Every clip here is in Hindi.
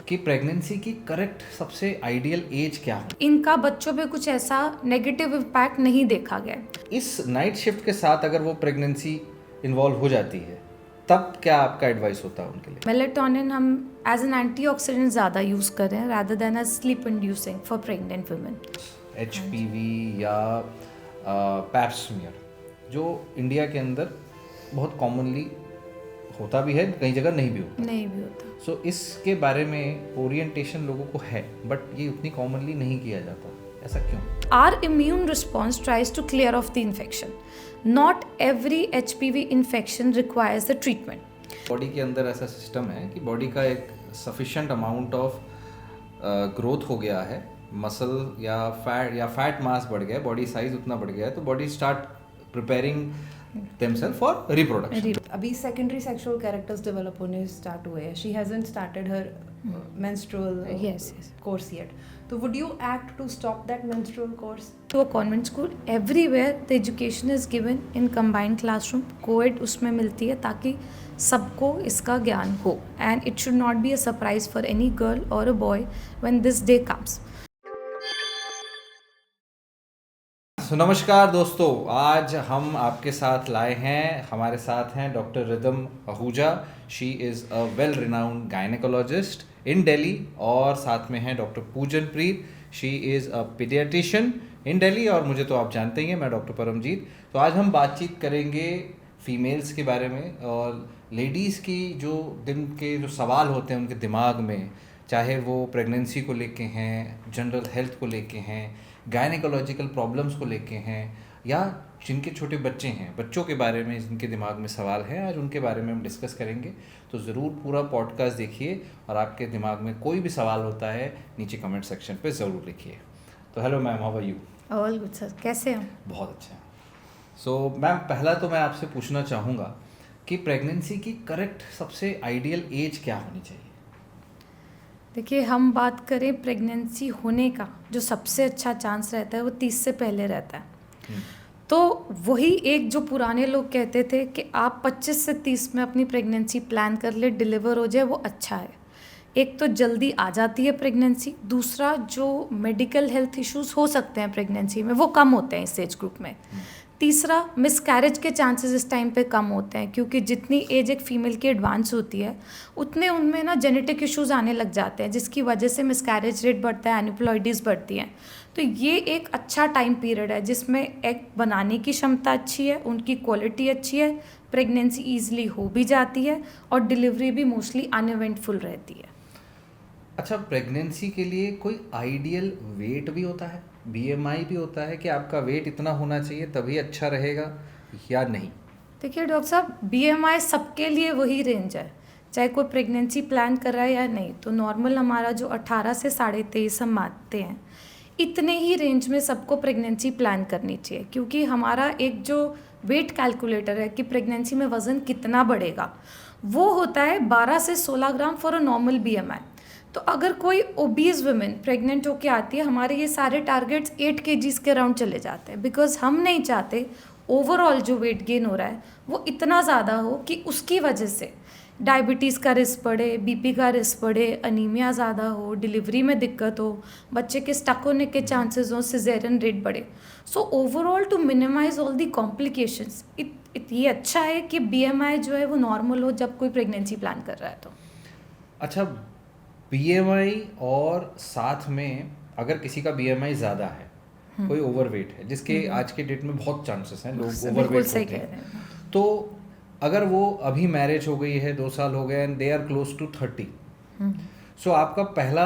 कि प्रेगनेंसी की करेक्ट सबसे आइडियल एज क्या हो। इनका बच्चों पे कुछ ऐसा नेगेटिव इम्पैक्ट नहीं देखा गया। इस नाइट शिफ्ट के साथ अगर वो प्रेगनेंसी इन्वॉल्व हो जाती है तब क्या आपका एडवाइस होता है उनके लिए? मेलेटोनिन हम एज एन एंटीऑक्सीडेंट ज़्यादा यूज़ कर रहे हैं rather than as sleep inducing for pregnant women. HPV या पैप्समियर जो इंडिया के अंदर बहुत कॉमनली होता भी है, कई जगह नहीं भी होता। सो इसके बारे में ओरिएंटेशन लोगों को है बट ये उतनी कॉमनली नहीं किया जाता, ऐसा क्यों? Our immune response tries to clear off the infection. Not every HPV infection requires the treatment. Body के अंदर ऐसा सिस्टम है कि बॉडी का एक सफिशिएंट अमाउंट ऑफ ग्रोथ हो गया है, मसल या फैट मास बढ़ गया है, बॉडी साइज उतना बढ़ गया है, तो body start preparing themselves for reproduction. अभी सेकेंडरी सेक्सुअल कैरेक्टर्स डेवलप होने स्टार्ट हुए हैं. She hasn't started her menstrual course yet. So would you act to stop that menstrual course? To a convent school, everywhere the education is given in combined classroom. Co-ed उसमें मिलती है ताकि सबको इसका ज्ञान हो. And it should not be a surprise for any girl or a boy when this day comes. नमस्कार दोस्तों, आज हम आपके साथ लाए हैं, हमारे साथ हैं doctor Ridham Ahuja. She is a well renowned gynaecologist in Delhi और साथ में हैं doctor Poojan Preet. She is a paediatrician in Delhi और मुझे तो आप जानते ही हैं, मैं डॉक्टर परमजीत. तो आज हम बातचीत करेंगे फीमेल्स के बारे में और लेडीज़ की जो दिन के जो सवाल होते हैं उनके दिमाग में, चाहे वो प्रेगनेंसी को लेके हैं, जनरल हेल्थ को लेके हैं, गायनेकोलॉजिकल प्रॉब्लम्स को लेके हैं, या जिनके छोटे बच्चे हैं, बच्चों के बारे में जिनके दिमाग में सवाल हैं, आज उनके बारे में हम डिस्कस करेंगे. तो ज़रूर पूरा पॉडकास्ट देखिए और आपके दिमाग में कोई भी सवाल होता है नीचे कमेंट सेक्शन पे ज़रूर लिखिए. तो hello ma'am, how are you? All good sir, कैसे हो? बहुत अच्छा है. सो मैम, पहला तो मैं आपसे पूछना चाहूँगा कि प्रेगनेंसी की करेक्ट सबसे आइडियल एज क्या होनी चाहिए? देखिए, हम बात करें प्रेगनेंसी होने का, जो सबसे अच्छा चांस रहता है वो 30 से पहले रहता है. तो वही एक जो पुराने लोग कहते थे कि आप 25 से 30 में अपनी प्रेगनेंसी प्लान कर ले, डिलीवर हो जाए, वो अच्छा है. एक तो जल्दी आ जाती है प्रेगनेंसी, दूसरा जो मेडिकल हेल्थ इश्यूज हो सकते हैं प्रेगनेंसी में वो कम होते हैं इस एज ग्रुप में. तीसरा, मिसकैरेज के चांसेस इस टाइम पे कम होते हैं क्योंकि जितनी एज एक फीमेल की एडवांस होती है उतने उनमें ना जेनेटिक इश्यूज आने लग जाते हैं, जिसकी वजह से मिसकैरेज रेट बढ़ता है, एनिप्लॉइडीज बढ़ती हैं. तो ये एक अच्छा टाइम पीरियड है जिसमें एग बनाने की क्षमता अच्छी है, उनकी क्वालिटी अच्छी है, प्रेगनेंसी ईजिली हो भी जाती है और डिलीवरी भी मोस्टली अनइवेंटफुल रहती है. अच्छा, प्रेगनेंसी के लिए कोई आइडियल वेट भी होता है, BMI भी होता है कि आपका वेट इतना होना चाहिए तभी अच्छा रहेगा या नहीं? देखिए डॉक्टर साहब, BMI सबके लिए वही रेंज है, चाहे कोई प्रेगनेंसी प्लान कर रहा है या नहीं. तो नॉर्मल हमारा जो 18 से 23.5 हम मानते हैं, इतने ही रेंज में सबको प्रेगनेंसी प्लान करनी चाहिए क्योंकि हमारा एक जो वेट कैलकुलेटर है कि प्रेगनेंसी में वज़न कितना बढ़ेगा, वो होता है 12 से 16 gram for a normal BMI. तो अगर कोई ओबीज वुमेन प्रेग्नेंट होके आती है, हमारे ये सारे टारगेट्स 8 kgs के अराउंड चले जाते हैं बिकॉज हम नहीं चाहते ओवरऑल जो वेट गेन हो रहा है वो इतना ज़्यादा हो कि उसकी वजह से डायबिटीज़ का रिस्क बढ़े, BP का रिस्क बढ़े, अनीमिया ज़्यादा हो, डिलीवरी में दिक्कत हो, बच्चे के स्टक होने के चांसेस हो, सिजेरियन रेट बढ़े. So overall to minimise all the complications, ये अच्छा है कि BMI जो है वो नॉर्मल हो जब कोई प्रेगनेंसी प्लान कर रहा है. तो अच्छा, BMI और साथ में अगर किसी का BMI ज़्यादा है, कोई ओवरवेट है, जिसके आज के डेट में बहुत चांसेस हैं लोग ओवरवेट होते हैं, तो अगर वो अभी मैरिज हो गई है, 2 साल हो गए and they are close to 30, so आपका पहला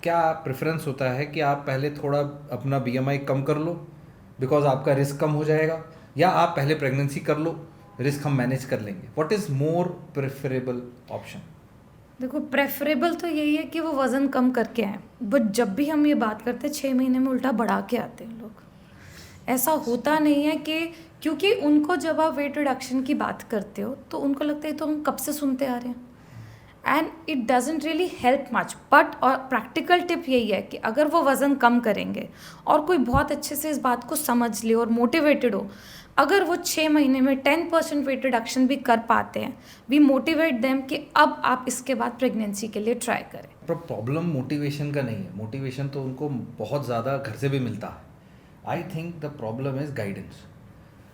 क्या प्रेफरेंस होता है कि आप पहले थोड़ा अपना BMI कम कर लो बिकॉज आपका रिस्क कम हो जाएगा, या आप पहले प्रेगनेंसी कर लो, रिस्क हम मैनेज कर लेंगे? What is more preferable option? देखो, प्रेफरेबल तो यही है कि वो वज़न कम करके आए, बट जब भी हम ये बात करते हैं 6 महीने में उल्टा बढ़ा के आते हैं लोग. ऐसा होता नहीं है कि क्योंकि उनको जब आप वेट रिडक्शन की बात करते हो तो उनको लगता है तो हम कब से सुनते आ रहे हैं, and it doesn't really help much. But और प्रैक्टिकल टिप यही है कि अगर वो वज़न कम करेंगे और कोई बहुत अच्छे से इस बात को समझ ले और मोटिवेटेड हो, अगर वो 6 महीने में 10% वेट रिडक्शन भी कर पाते हैं, वी मोटिवेट देम कि अब आप इसके बाद प्रेगनेंसी के लिए ट्राई करें. प्रॉब्लम मोटिवेशन का नहीं है, मोटिवेशन तो उनको बहुत ज़्यादा घर से भी मिलता है. I think the problem is guidance.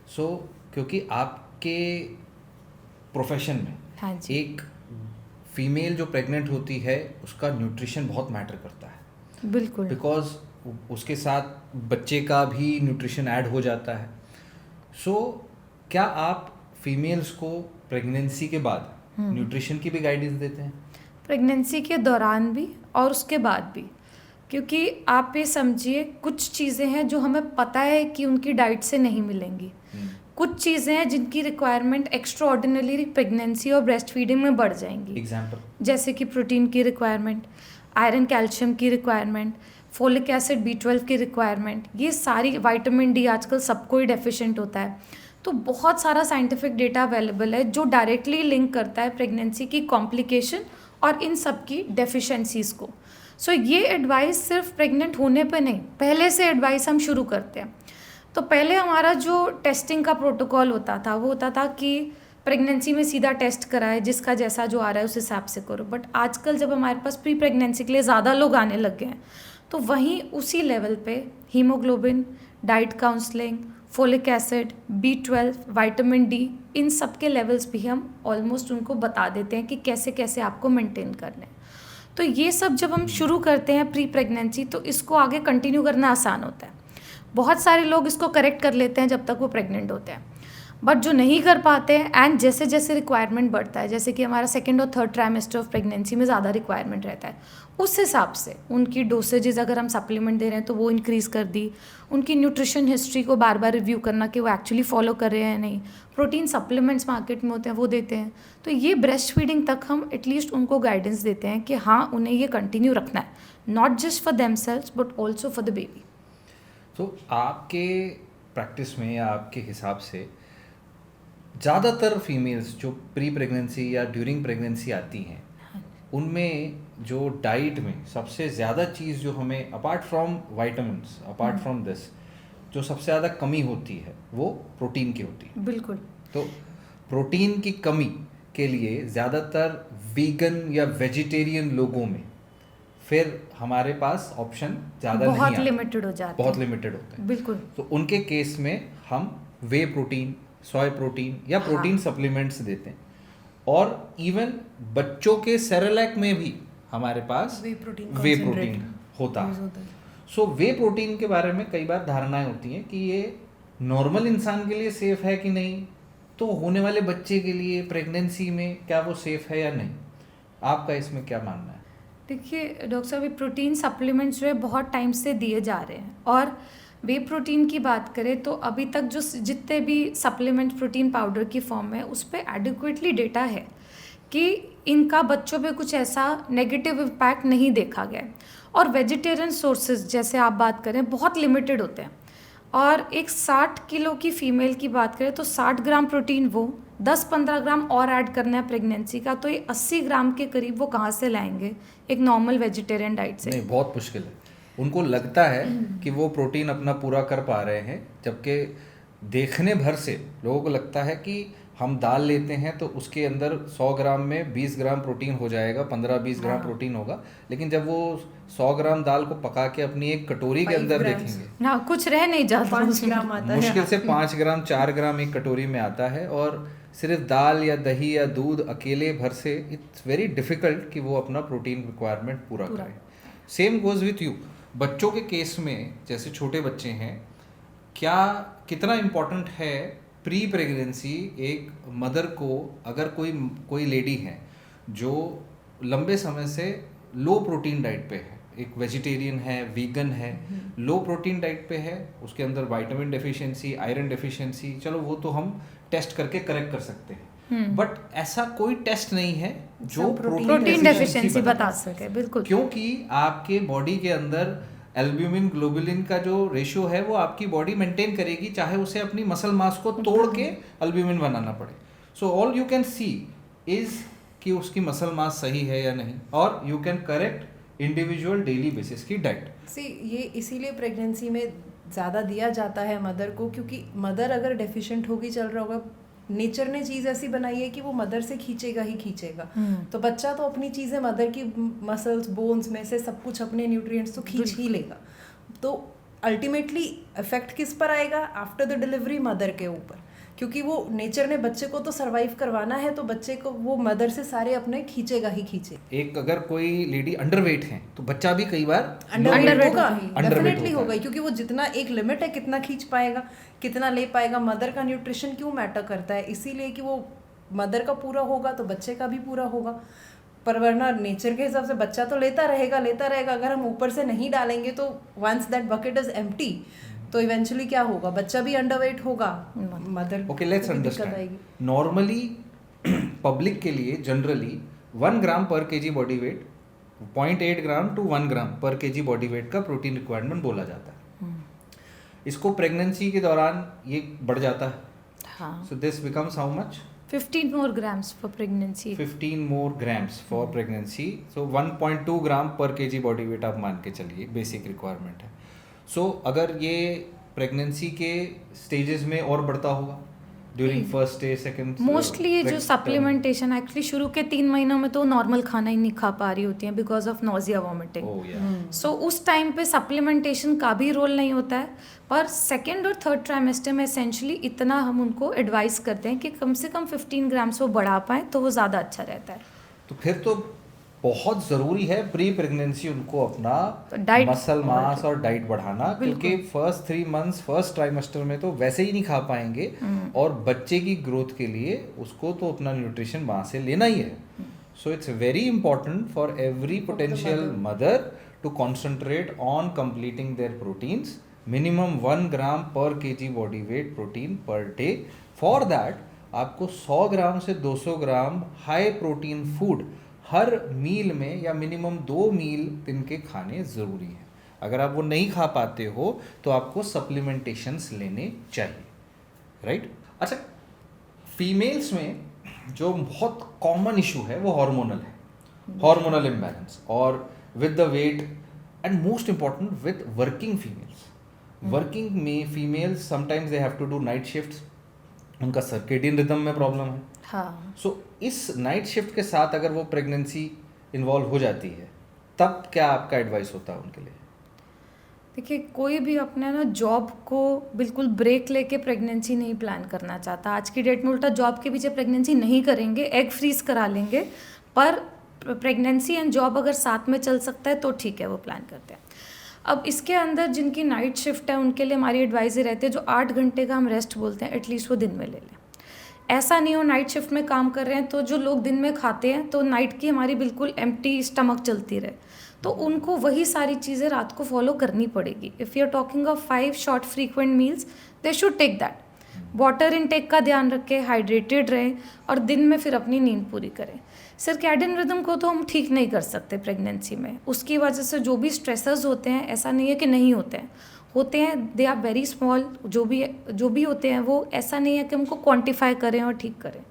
So क्योंकि आपके प्रोफेशन में हाँ जी. एक फीमेल जो प्रेग्नेंट होती है उसका न्यूट्रिशन बहुत मैटर करता है, बिल्कुल. बिकॉज उसके साथ बच्चे का भी न्यूट्रिशन ऐड हो जाता है. सो क्या आप फीमेल्स को प्रेगनेंसी के बाद न्यूट्रिशन की भी गाइडेंस देते हैं? प्रेगनेंसी के दौरान भी और उसके बाद भी, क्योंकि आप ये समझिए कुछ चीज़ें हैं जो हमें पता है कि उनकी डाइट से नहीं मिलेंगी. कुछ चीज़ें हैं जिनकी रिक्वायरमेंट एक्स्ट्रा ऑर्डिनरी प्रेगनेंसी और ब्रेस्ट फीडिंग में बढ़ जाएंगी. एग्जाम्पल जैसे कि प्रोटीन की रिक्वायरमेंट, आयरन कैल्शियम की रिक्वायरमेंट, फोलिक एसिड B12 की रिक्वायरमेंट, ये सारी, विटामिन डी आजकल सबको ही डेफिशिएंट होता है. तो बहुत सारा साइंटिफिक डेटा अवेलेबल है जो डायरेक्टली लिंक करता है प्रेगनेंसी की कॉम्प्लिकेशन और इन सब की डेफिशिएंसीज़ को. सो ये एडवाइस सिर्फ प्रेग्नेंट होने पे नहीं, पहले से एडवाइस हम शुरू करते हैं. तो पहले हमारा जो टेस्टिंग का प्रोटोकॉल होता था वो होता था कि प्रेगनेंसी में सीधा टेस्ट कराए, जिसका जैसा जो आ रहा है उस हिसाब से करो. बट आजकल जब हमारे पास प्री प्रेगनेंसी के लिए ज़्यादा लोग आने लग गए हैं तो वहीं उसी लेवल पे haemoglobin, diet counselling, folic acid, B12, vitamin D, इन सब के लेवल्स भी हम ऑलमोस्ट उनको बता देते हैं कि कैसे कैसे आपको मेंटेन करने हैं. तो ये सब जब हम शुरू करते हैं प्री प्रेगनेंसी तो इसको आगे कंटिन्यू करना आसान होता है. बहुत सारे लोग इसको करेक्ट कर लेते हैं जब तक वो प्रेग्नेंट होते हैं, बट जो नहीं कर पाते हैं एंड जैसे जैसे रिक्वायरमेंट बढ़ता है, जैसे कि हमारा सेकेंड और थर्ड ट्राइमेस्टर ऑफ प्रेगनेंसी में ज़्यादा रिक्वायरमेंट रहता है, उस हिसाब से उनकी डोसेजेस अगर हम सप्लीमेंट दे रहे हैं तो वो इंक्रीज़ कर दी. उनकी न्यूट्रिशन हिस्ट्री को बार बार रिव्यू करना कि वो एक्चुअली फॉलो कर रहे हैं नहीं. प्रोटीन सप्लीमेंट्स मार्केट में होते हैं वो देते हैं. तो ये ब्रेस्ट फीडिंग तक हम एटलीस्ट उनको गाइडेंस देते हैं कि हाँ उन्हें ये कंटिन्यू रखना है, not just for themselves but also for the baby. तो आपके प्रैक्टिस में या आपके हिसाब से ज़्यादातर फीमेल्स जो प्री प्रेगनेंसी या ड्यूरिंग प्रेगनेंसी आती हैं उनमें जो डाइट में सबसे ज़्यादा चीज़ जो हमें apart from vitamins, apart from this, जो सबसे ज़्यादा कमी होती है वो प्रोटीन की होती है. बिल्कुल. तो प्रोटीन की कमी के लिए ज़्यादातर वीगन या वेजिटेरियन लोगों में फिर हमारे पास ऑप्शन ज़्यादा नहीं बहुत आते, लिमिटेड हो जाते बहुत हैं. लिमिटेड होते हैं. बिल्कुल. तो उनके केस में हम वे प्रोटीन, सोय प्रोटीन या प्रोटीन सप्लीमेंट्स देते हैं. और इवन बच्चों के सेरेलैक में भी हमारे पास वे प्रोटीन होता है. सो वे प्रोटीन के बारे में कई बार धारणाएं होती हैं कि ये नॉर्मल इंसान के लिए सेफ है कि नहीं, तो होने वाले बच्चे के लिए प्रेगनेंसी में क्या वो सेफ है या नहीं. आपका इसमें क्या मानना है? देखिए डॉक्टर साहब, ये प्रोटीन सप्लीमेंट्स जो है बहुत टाइम से दिए जा रहे हैं. और वे प्रोटीन की बात करें तो अभी तक जो जितने भी सप्लीमेंट प्रोटीन पाउडर की फॉर्म में उस पर एडिक्वेटली डेटा है कि इनका बच्चों पे कुछ ऐसा नेगेटिव इम्पैक्ट नहीं देखा गया. और वेजिटेरियन सोर्सेज जैसे आप बात करें बहुत लिमिटेड होते हैं. और एक 60 किलो की फीमेल की बात करें तो 60 ग्राम प्रोटीन वो 10-15 ग्राम और ऐड करना है प्रेगनेंसी का, तो ये 80 ग्राम के करीब वो कहाँ से लाएंगे एक नॉर्मल वेजिटेरियन डाइट से? नहीं, बहुत मुश्किल है. उनको लगता है कि वो प्रोटीन अपना पूरा कर पा रहे हैं, जबकि देखने भर से लोगों को लगता है कि हम दाल लेते हैं तो उसके अंदर 100 ग्राम में 20 ग्राम प्रोटीन हो जाएगा, 15-20 ग्राम प्रोटीन होगा. लेकिन जब वो 100 ग्राम दाल को पका के अपनी एक कटोरी के अंदर देखेंगे ना, कुछ रह नहीं जाता. 5 ग्राम आता है, मुश्किल से 5 ग्राम 4 ग्राम एक कटोरी में आता है. और सिर्फ दाल या दही या दूध अकेले भर से इट्स वेरी डिफ़िकल्ट कि वो अपना प्रोटीन रिक्वायरमेंट पूरा करें. Same goes with you. बच्चों के केस में जैसे छोटे बच्चे हैं, क्या कितना इम्पोर्टेंट है प्री प्रेगनेंसी एक मदर को, अगर कोई लेडी है जो लंबे समय से लो प्रोटीन डाइट पे है, एक वेजिटेरियन है, वीगन है, लो प्रोटीन डाइट पे है, उसके अंदर विटामिन डेफिशिएंसी, आयरन डेफिशिएंसी, चलो वो तो हम टेस्ट करके करेक्ट कर सकते हैं. बट ऐसा कोई टेस्ट नहीं है जो प्रोटीन डेफिशिएंसी बता सके. बिल्कुल. क्योंकि आपके बॉडी के अंदर एल्ब्यूमिन ग्लोबुलिन का जो रेशियो है वो आपकी बॉडी मेंटेन करेगी, चाहे उसे अपनी मसल मास को तोड़ के एल्ब्यूमिन बनाना पड़े. So all you can see is कि उसकी मसल मास सही है या नहीं, और you can correct individual daily basis की डाइट. ये इसीलिए प्रेगनेंसी में ज़्यादा दिया जाता है मदर को, क्योंकि मदर अगर डेफिशिएंट होगी, चल रहा होगा नेचर ने चीज़ ऐसी बनाई है कि वो मदर से खींचेगा ही खींचेगा। तो बच्चा तो अपनी चीज़ें मदर की मसल्स बोन्स में से सब कुछ अपने न्यूट्रिएंट्स तो खींच ही लेगा। तो अल्टीमेटली इफेक्ट किस पर आएगा? आफ्टर द डिलीवरी मदर के ऊपर, क्योंकि वो नेचर ने बच्चे को तो सरवाइव करवाना है, तो बच्चे को वो मदर से सारे अपने खींचेगा ही खींचे। एक अगर कोई लेडी अंडरवेट है तो बच्चा भी कई बार अंडरवेट होगा, underweight डेफिनेटली होता होगा, क्योंकि वो जितना एक लिमिट है कितना खींच पाएगा, कितना ले पाएगा। मदर का न्यूट्रिशन क्यों मैटर करता है? इसीलिए कि वो मदर का पूरा होगा तो बच्चे का भी पूरा होगा। पर वरना नेचर के हिसाब से बच्चा तो लेता रहेगा। अगर हम ऊपर से नहीं डालेंगे तो once that bucket is empty, तो इवेंचुअली क्या होगा? बच्चा भी अंडरवेट होगा, mother okay, let's understand. Normally public के लिए generally 1 gram per kg body weight 0.8 gram to 1 gram per kg body weight का प्रोटीन रिक्वायरमेंट बोला जाता है। इसको प्रेगनेंसी के दौरान ये बढ़ जाता है। So this becomes how much? 15 more grams for pregnancy. 15 more grams for pregnancy. So 1.2 gram per kg body wait आप मान के चलिए बेसिक रिक्वायरमेंट है। सो अगर ये प्रेगनेंसी के स्टेजेस में और बढ़ता होगा during first stage, second, mostly ये जो सप्लीमेंटेशन एक्चुअली शुरू के 3 महीनों में तो नॉर्मल खाना ही नहीं खा पा रही होती है बिकॉज ऑफ नोजिया वॉमिटिंग। सो उस टाइम पे सप्लीमेंटेशन का भी रोल नहीं होता है, पर सेकेंड और थर्ड ट्राइमेस्टर में एसेंशली इतना हम उनको एडवाइस करते हैं कि कम से कम 15 ग्राम्स वो बढ़ा पाएँ तो वो ज़्यादा अच्छा रहता है। तो फिर तो बहुत ज़रूरी है प्री प्रेगनेंसी उनको अपना डाइट, मसल मास और डाइट बढ़ाना, क्योंकि फर्स्ट 3 मंथ्स फर्स्ट ट्राइमेस्टर में तो वैसे ही नहीं खा पाएंगे और बच्चे की ग्रोथ के लिए उसको तो अपना न्यूट्रिशन वहाँ से लेना ही है। So it's very important for every potential mother to concentrate on completing their proteins, minimum 1 gram per kg body weight protein per day. For that आपको 100 ग्राम से 200 ग्राम हाई प्रोटीन फूड हर मील में या मिनिमम 2 मील दिन के खाने ज़रूरी हैं। अगर आप वो नहीं खा पाते हो तो आपको सप्लीमेंटेशंस लेने चाहिए, राइट? अच्छा, फीमेल्स में जो बहुत कॉमन इशू है वो हार्मोनल है, हार्मोनल इम्बैलेंस, और with the weight and most important with working females. Working में females sometimes they have to do night shifts, उनका सर्केडियन रिदम में प्रॉब्लम है। हाँ। सो इस नाइट शिफ्ट के साथ अगर वो प्रेगनेंसी इन्वॉल्व हो जाती है तब क्या आपका एडवाइस होता है उनके लिए? देखिए, कोई भी अपने ना जॉब को बिल्कुल ब्रेक लेके प्रेगनेंसी नहीं प्लान करना चाहता। आज की डेट में उल्टा जॉब के पीछे प्रेगनेंसी नहीं करेंगे, एग फ्रीज करा लेंगे, पर प्रेगनेंसी एंड जॉब अगर साथ में चल सकता है तो ठीक है, वो प्लान करते हैं। अब इसके अंदर जिनकी नाइट शिफ्ट है उनके लिए हमारी एडवाइस ये रहती है, जो 8 घंटे का हम रेस्ट बोलते हैं एटलीस्ट वो दिन में ले लें। ऐसा नहीं हो नाइट शिफ्ट में काम कर रहे हैं तो जो लोग दिन में खाते हैं तो नाइट की हमारी बिल्कुल एम्प्टी स्टमक चलती रहे, तो उनको वही सारी चीज़ें रात को फॉलो करनी पड़ेगी। If you are talking of 5 short frequent meals, they should take that. Water intake का ध्यान रखें, हाइड्रेटेड रहें और दिन में फिर अपनी नींद पूरी करें। सर्कैडियन रिदम को तो हम ठीक नहीं कर सकते प्रेगनेंसी में, उसकी वजह से जो भी स्ट्रेसर्स होते हैं, ऐसा नहीं है कि नहीं होते हैं, दे आर वेरी स्मॉल। जो भी होते हैं वो ऐसा नहीं है कि हमको क्वांटिफाई करें और ठीक करें,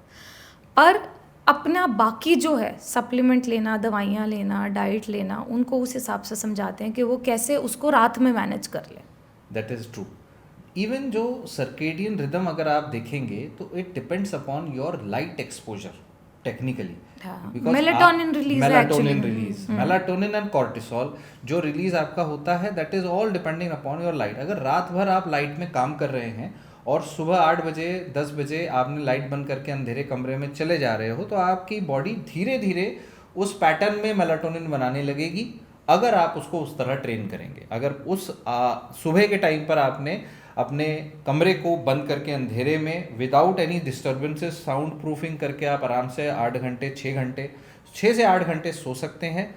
पर अपना बाकी जो है सप्लीमेंट लेना, दवाइयाँ लेना, डाइट लेना, उनको उस हिसाब से समझाते हैं कि वो कैसे उसको रात में मैनेज कर लें। That is true. इवन जो सर्केडियन रिदम अगर आप देखेंगे तो it depends upon your light exposure technically. Melatonin release, melatonin and cortisol जो रिलीज आपका होता है, that is all depending upon your light. अगर रात भर आप लाइट में काम कर रहे हैं और सुबह 8 बजे 10 बजे आपने लाइट बंद करके अंधेरे कमरे में चले जा रहे हो, तो आपकी बॉडी धीरे धीरे उस पैटर्न में मेलाटोनिन बनाने लगेगी अगर आप उसको उस तरह ट्रेन करेंगे। अगर उस सुबह के टाइम पर आपने अपने कमरे को बंद करके अंधेरे में without any disturbances sound proofing करके आप आराम से 8 घंटे 6 से 8 घंटे सो सकते हैं,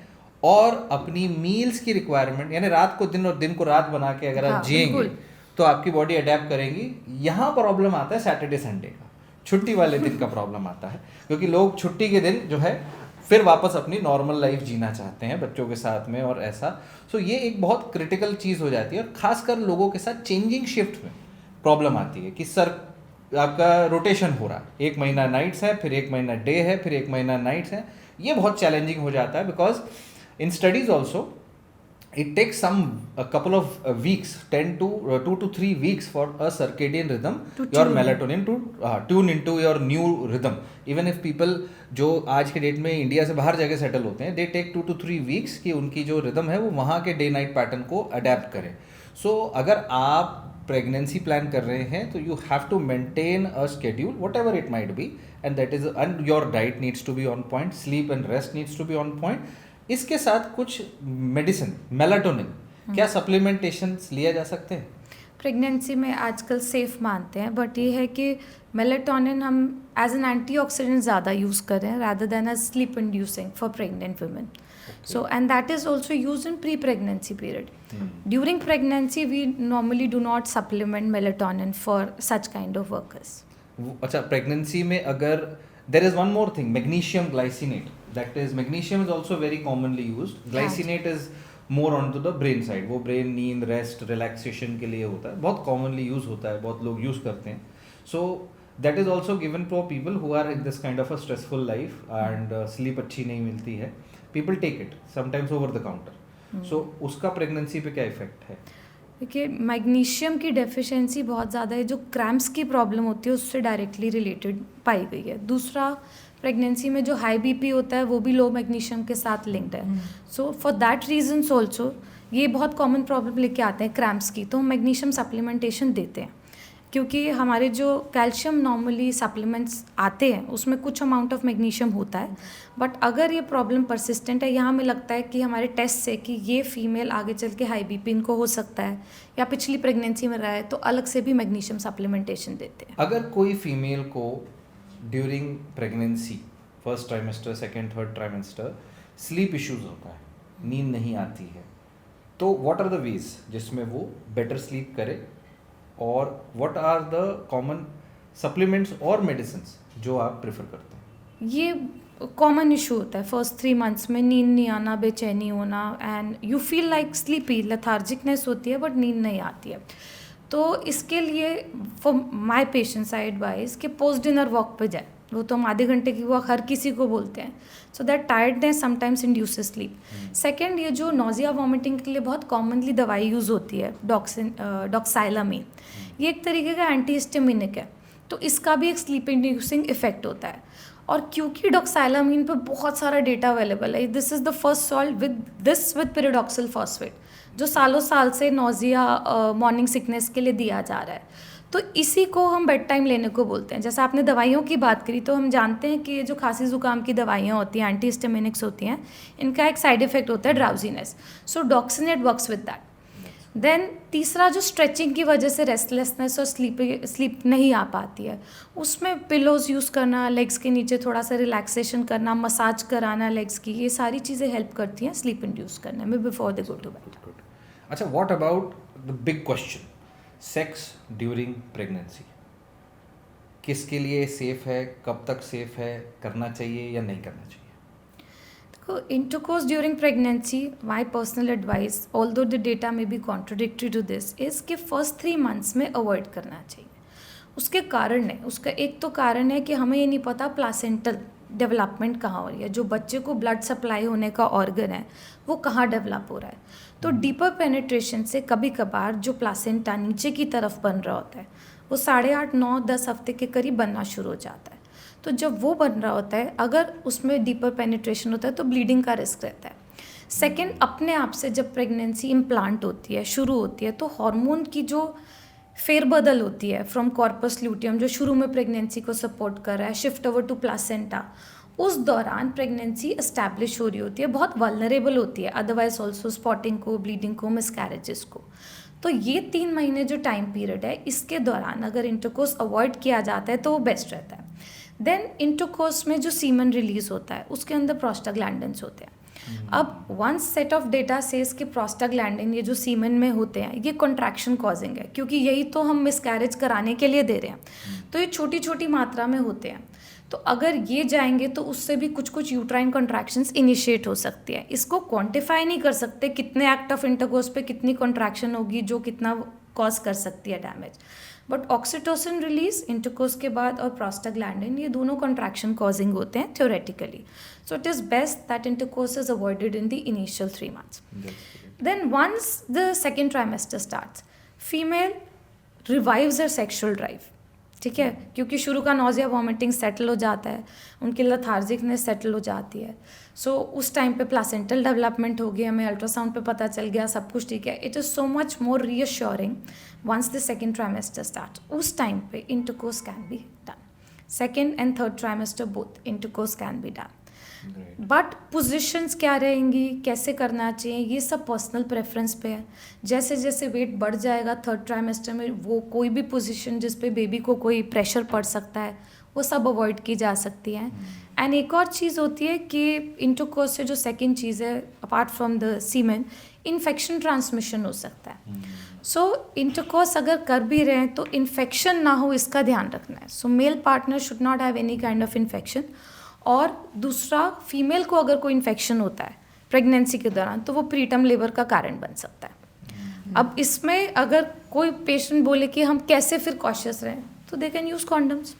और अपनी मील्स की रिक्वायरमेंट यानी रात को दिन और दिन को रात बना के अगर आप जिएंगे तो आपकी बॉडी अडेप्ट करेंगी। यहाँ प्रॉब्लम आता है सैटरडे संडे का, छुट्टी वाले दिन का प्रॉब्लम आता है, क्योंकि लोग छुट्टी के दिन जो है फिर वापस अपनी नॉर्मल लाइफ जीना चाहते हैं बच्चों के साथ में और ऐसा। सो ये एक बहुत क्रिटिकल चीज़ हो जाती है, और ख़ासकर लोगों के साथ चेंजिंग शिफ्ट में प्रॉब्लम आती है कि सर आपका रोटेशन हो रहा है, 1 महीना नाइट्स है, फिर 1 महीना डे है, फिर 1 महीना नाइट्स है। ये बहुत चैलेंजिंग हो जाता है, because in studies also it takes a couple of weeks, 2 to 3 weeks for a circadian rhythm, your melatonin to tune into your new rhythm. Even if people जो आज के डेट में इंडिया से बाहर जाके सेटल होते हैं, they take 2 to 3 weeks कि उनकी जो रिदम है वो वहाँ के डे नाइट पैटर्न को अडेप्ट करें. सो अगर आप प्रेगनेंसी प्लान कर रहे हैं तो you have to maintain a schedule whatever it might be, and that is, and your diet needs to be on point, sleep and rest needs to be on point. इसके साथ कुछ मेडिसिन, मेलाटोनिन, क्या सप्लीमेंटेशन लिया जा सकते हैं? प्रेगनेंसी में आजकल सेफ मानते हैं, बट ये है कि मेलाटोनिन हम एज एन एंटीऑक्सीडेंट ज़्यादा यूज़ कर रहे हैं rather than as sleep inducing for pregnant women. So, and that is also used in pre-pregnancy period. During pregnancy, we normally do not supplement melatonin for such kind of workers. अच्छा, प्रेगनेंसी में अगर there is one more thing, magnesium glycinate, that is magnesium is also very commonly used. Glycinate is more onto the brain side, वो brain नींद, rest, relaxation के लिए होता है, बहुत commonly use होता है, बहुत लोग use करते हैं. So that is also given for people who are in this kind of a stressful life and sleep अच्छी नहीं मिलती है. People take it sometimes over the counter. So उसका प्रेगनेंसी पे क्या इफेक्ट है? देखिए, मैग्नीशियम की डेफिशिएंसी बहुत ज़्यादा है, जो क्रैम्प्स की प्रॉब्लम होती है उससे डायरेक्टली रिलेटेड पाई गई है. दूसरा, प्रेगनेंसी में जो हाई बीपी होता है वो भी लो मैग्नीशियम के साथ लिंक्ड है. So for that reasons also ये बहुत कॉमन प्रॉब्लम लेके आते हैं क्रैम्प्स की, तो हम मैग्नीशियम सप्लीमेंटेशन देते हैं, क्योंकि हमारे जो कैल्शियम नॉर्मली सप्लीमेंट्स आते हैं उसमें कुछ अमाउंट ऑफ मैग्नीशियम होता है. बट अगर ये प्रॉब्लम परसिस्टेंट है या हमें लगता है कि हमारे टेस्ट से कि ये फीमेल आगे चल के हाई बीपी इनको हो सकता है या पिछली प्रेगनेंसी में रहा है, तो अलग से भी मैग्नीशियम सप्लीमेंटेशन देते हैं. अगर कोई फीमेल को during pregnancy, first trimester, second, third trimester, sleep issues होता है, नींद नहीं आती है, तो व्हाट आर द वेज जिसमें वो बेटर स्लीप करे, और what are the common supplements और मेडिसिन्स जो आप प्रेफर करते हैं? ये कॉमन इशू होता है फर्स्ट 3 months में, नींद नहीं आना, बेचैनी होना, and you feel like sleepy, lethargicness होती है बट नींद नहीं आती है. तो इसके लिए for my patients I advice कि पोस्ट डिनर वॉक पे जाए. वो तो हम आधे घंटे की वॉक हर किसी को बोलते हैं, so that tiredness sometimes induces sleep. Second, ये जो नोजिया वॉमिटिंग के लिए बहुत कॉमनली दवाई यूज़ होती है, डॉक्साइलामीन, ये एक तरीके का एंटीहिस्टामिनिक है, तो इसका भी एक स्लीप इंड्यूसिंग इफेक्ट होता है. और क्योंकि डॉक्साइलामीन पे बहुत सारा डेटा अवेलेबल है, this is the first salt with पिरिडॉक्सिल phosphate जो सालों साल से नोजिया, मॉर्निंग सिकनेस के लिए दिया जा रहा है. तो इसी को हम बेड टाइम लेने को बोलते हैं. जैसे आपने दवाइयों की बात करी, तो हम जानते हैं कि ये जो खांसी ज़ुकाम की दवाइयाँ होती हैं, एंटीहिस्टामिनिक्स होती हैं, इनका एक साइड इफेक्ट होता है drowsiness. So Doxinate works with that. Then तीसरा, जो स्ट्रेचिंग की वजह से रेस्टलेसनेस और स्लीप नहीं आ पाती है, उसमें पिलोज यूज़ करना, लेग्स के नीचे थोड़ा सा रिलैक्सेशन करना, मसाज कराना लेग्स की, ये सारी चीज़ें हेल्प करती हैं स्लीप इंड्यूस करने में before they go to bed. अच्छा, what about the big question, sex during pregnancy? किसके लिए सेफ है, कब तक सेफ है, करना चाहिए या नहीं करना चाहिए? Intercourse during pregnancy, my personal advice, although the data may be contradictory to this, is कि first 3 months में अवॉइड करना चाहिए. उसके कारण है, उसका एक तो कारण है कि हमें ये नहीं पता प्लासेंटल डेवलपमेंट कहाँ हो रही है, जो बच्चे को ब्लड सप्लाई होने का ऑर्गन है वो कहाँ डेवलप हो रहा है. तो डीपर पेनिट्रेशन से कभी कभार जो प्लासेंटा नीचे की तरफ बन रहा होता है वो 8.5, 9, 10 हफ्ते के करीब बनना शुरू हो जाता है. तो जब वो बन रहा होता है, अगर उसमें डीपर पेनिट्रेशन होता है तो ब्लीडिंग का रिस्क रहता है. सेकेंड, अपने आप से जब प्रेगनेंसी इम्प्लांट होती है, शुरू होती है, तो हार्मोन की जो फेरबदल होती है फ्रॉम कॉर्पस ल्यूटियम जो शुरू में प्रेगनेंसी को सपोर्ट कर रहा है, शिफ्ट ओवर टू प्लासेंटा, उस दौरान प्रेगनेंसी एस्टैब्लिश हो रही होती है, बहुत वल्नरेबल होती है अदरवाइज ऑल्सो स्पॉटिंग को, ब्लीडिंग को, मिसकैरेजेस को. तो ये 3 महीने जो टाइम पीरियड है, इसके दौरान अगर इंटरकोर्स अवॉइड किया जाता है तो वो बेस्ट रहता है. देन इंटरकोर्स में जो सीमन रिलीज होता है उसके अंदर प्रोस्टाग्लैंडिन्स होते हैं. अब one set of data says कि प्रोस्टाग्लैंडिन, ये जो सीमन में होते हैं, ये कॉन्ट्रैक्शन कॉजिंग है, क्योंकि यही तो हम मिसकैरेज कराने के लिए दे रहे हैं. तो ये छोटी छोटी मात्रा में होते हैं. तो अगर ये जाएंगे तो उससे भी कुछ कुछ यूट्राइन कॉन्ट्रैक्शंस इनिशिएट हो सकती है. इसको क्वांटिफाई नहीं कर सकते कितने एक्ट ऑफ इंटरकोर्स पे कितनी कॉन्ट्रैक्शन होगी जो कितना कॉज कर सकती है damage. But oxytocin release intercourse के बाद और प्रोस्टाग्लैंडिन ये दोनों कॉन्ट्रैक्शन कॉजिंग होते हैं theoretically. So it is best that intercourse is avoided in the initial 3 months. Then once the second trimester starts, female revives her sexual drive. ठीक है, क्योंकि शुरू का नोजिया वॉमिटिंग सेटल हो जाता है, उनकी लथार्जिकनेस सेटल हो जाती है. सो उस टाइम पे प्लासेंटल डेवलपमेंट हो गया, हमें अल्ट्रासाउंड पे पता चल गया, सब कुछ ठीक है. It is so much more reassuring once the second trimester start. उस टाइम पे intercourse can be done. Second and third trimester both intercourse can be done. But positions क्या रहेंगी, कैसे करना चाहिए, ये सब पर्सनल प्रेफरेंस पे है. जैसे जैसे वेट बढ़ जाएगा थर्ड ट्राइमेस्टर में, वो कोई भी पोजीशन जिस पे बेबी को कोई प्रेशर पड़ सकता है वो सब अवॉइड की जा सकती है. एंड एक और चीज़ होती है कि इंटरकोर्स से जो सेकंड चीज़ है apart from the semen, infection transmission हो सकता है. सो इंटरकोर्स अगर कर भी रहे हैं तो इन्फेक्शन ना हो इसका ध्यान रखना है. So male partner should not have any kind of infection. और दूसरा, फीमेल को अगर कोई इन्फेक्शन होता है प्रेगनेंसी के दौरान तो वो प्रीटर्म लेबर का कारण बन सकता है. अब इसमें अगर कोई पेशेंट बोले कि हम कैसे फिर कॉशियस रहें, तो they can use condoms.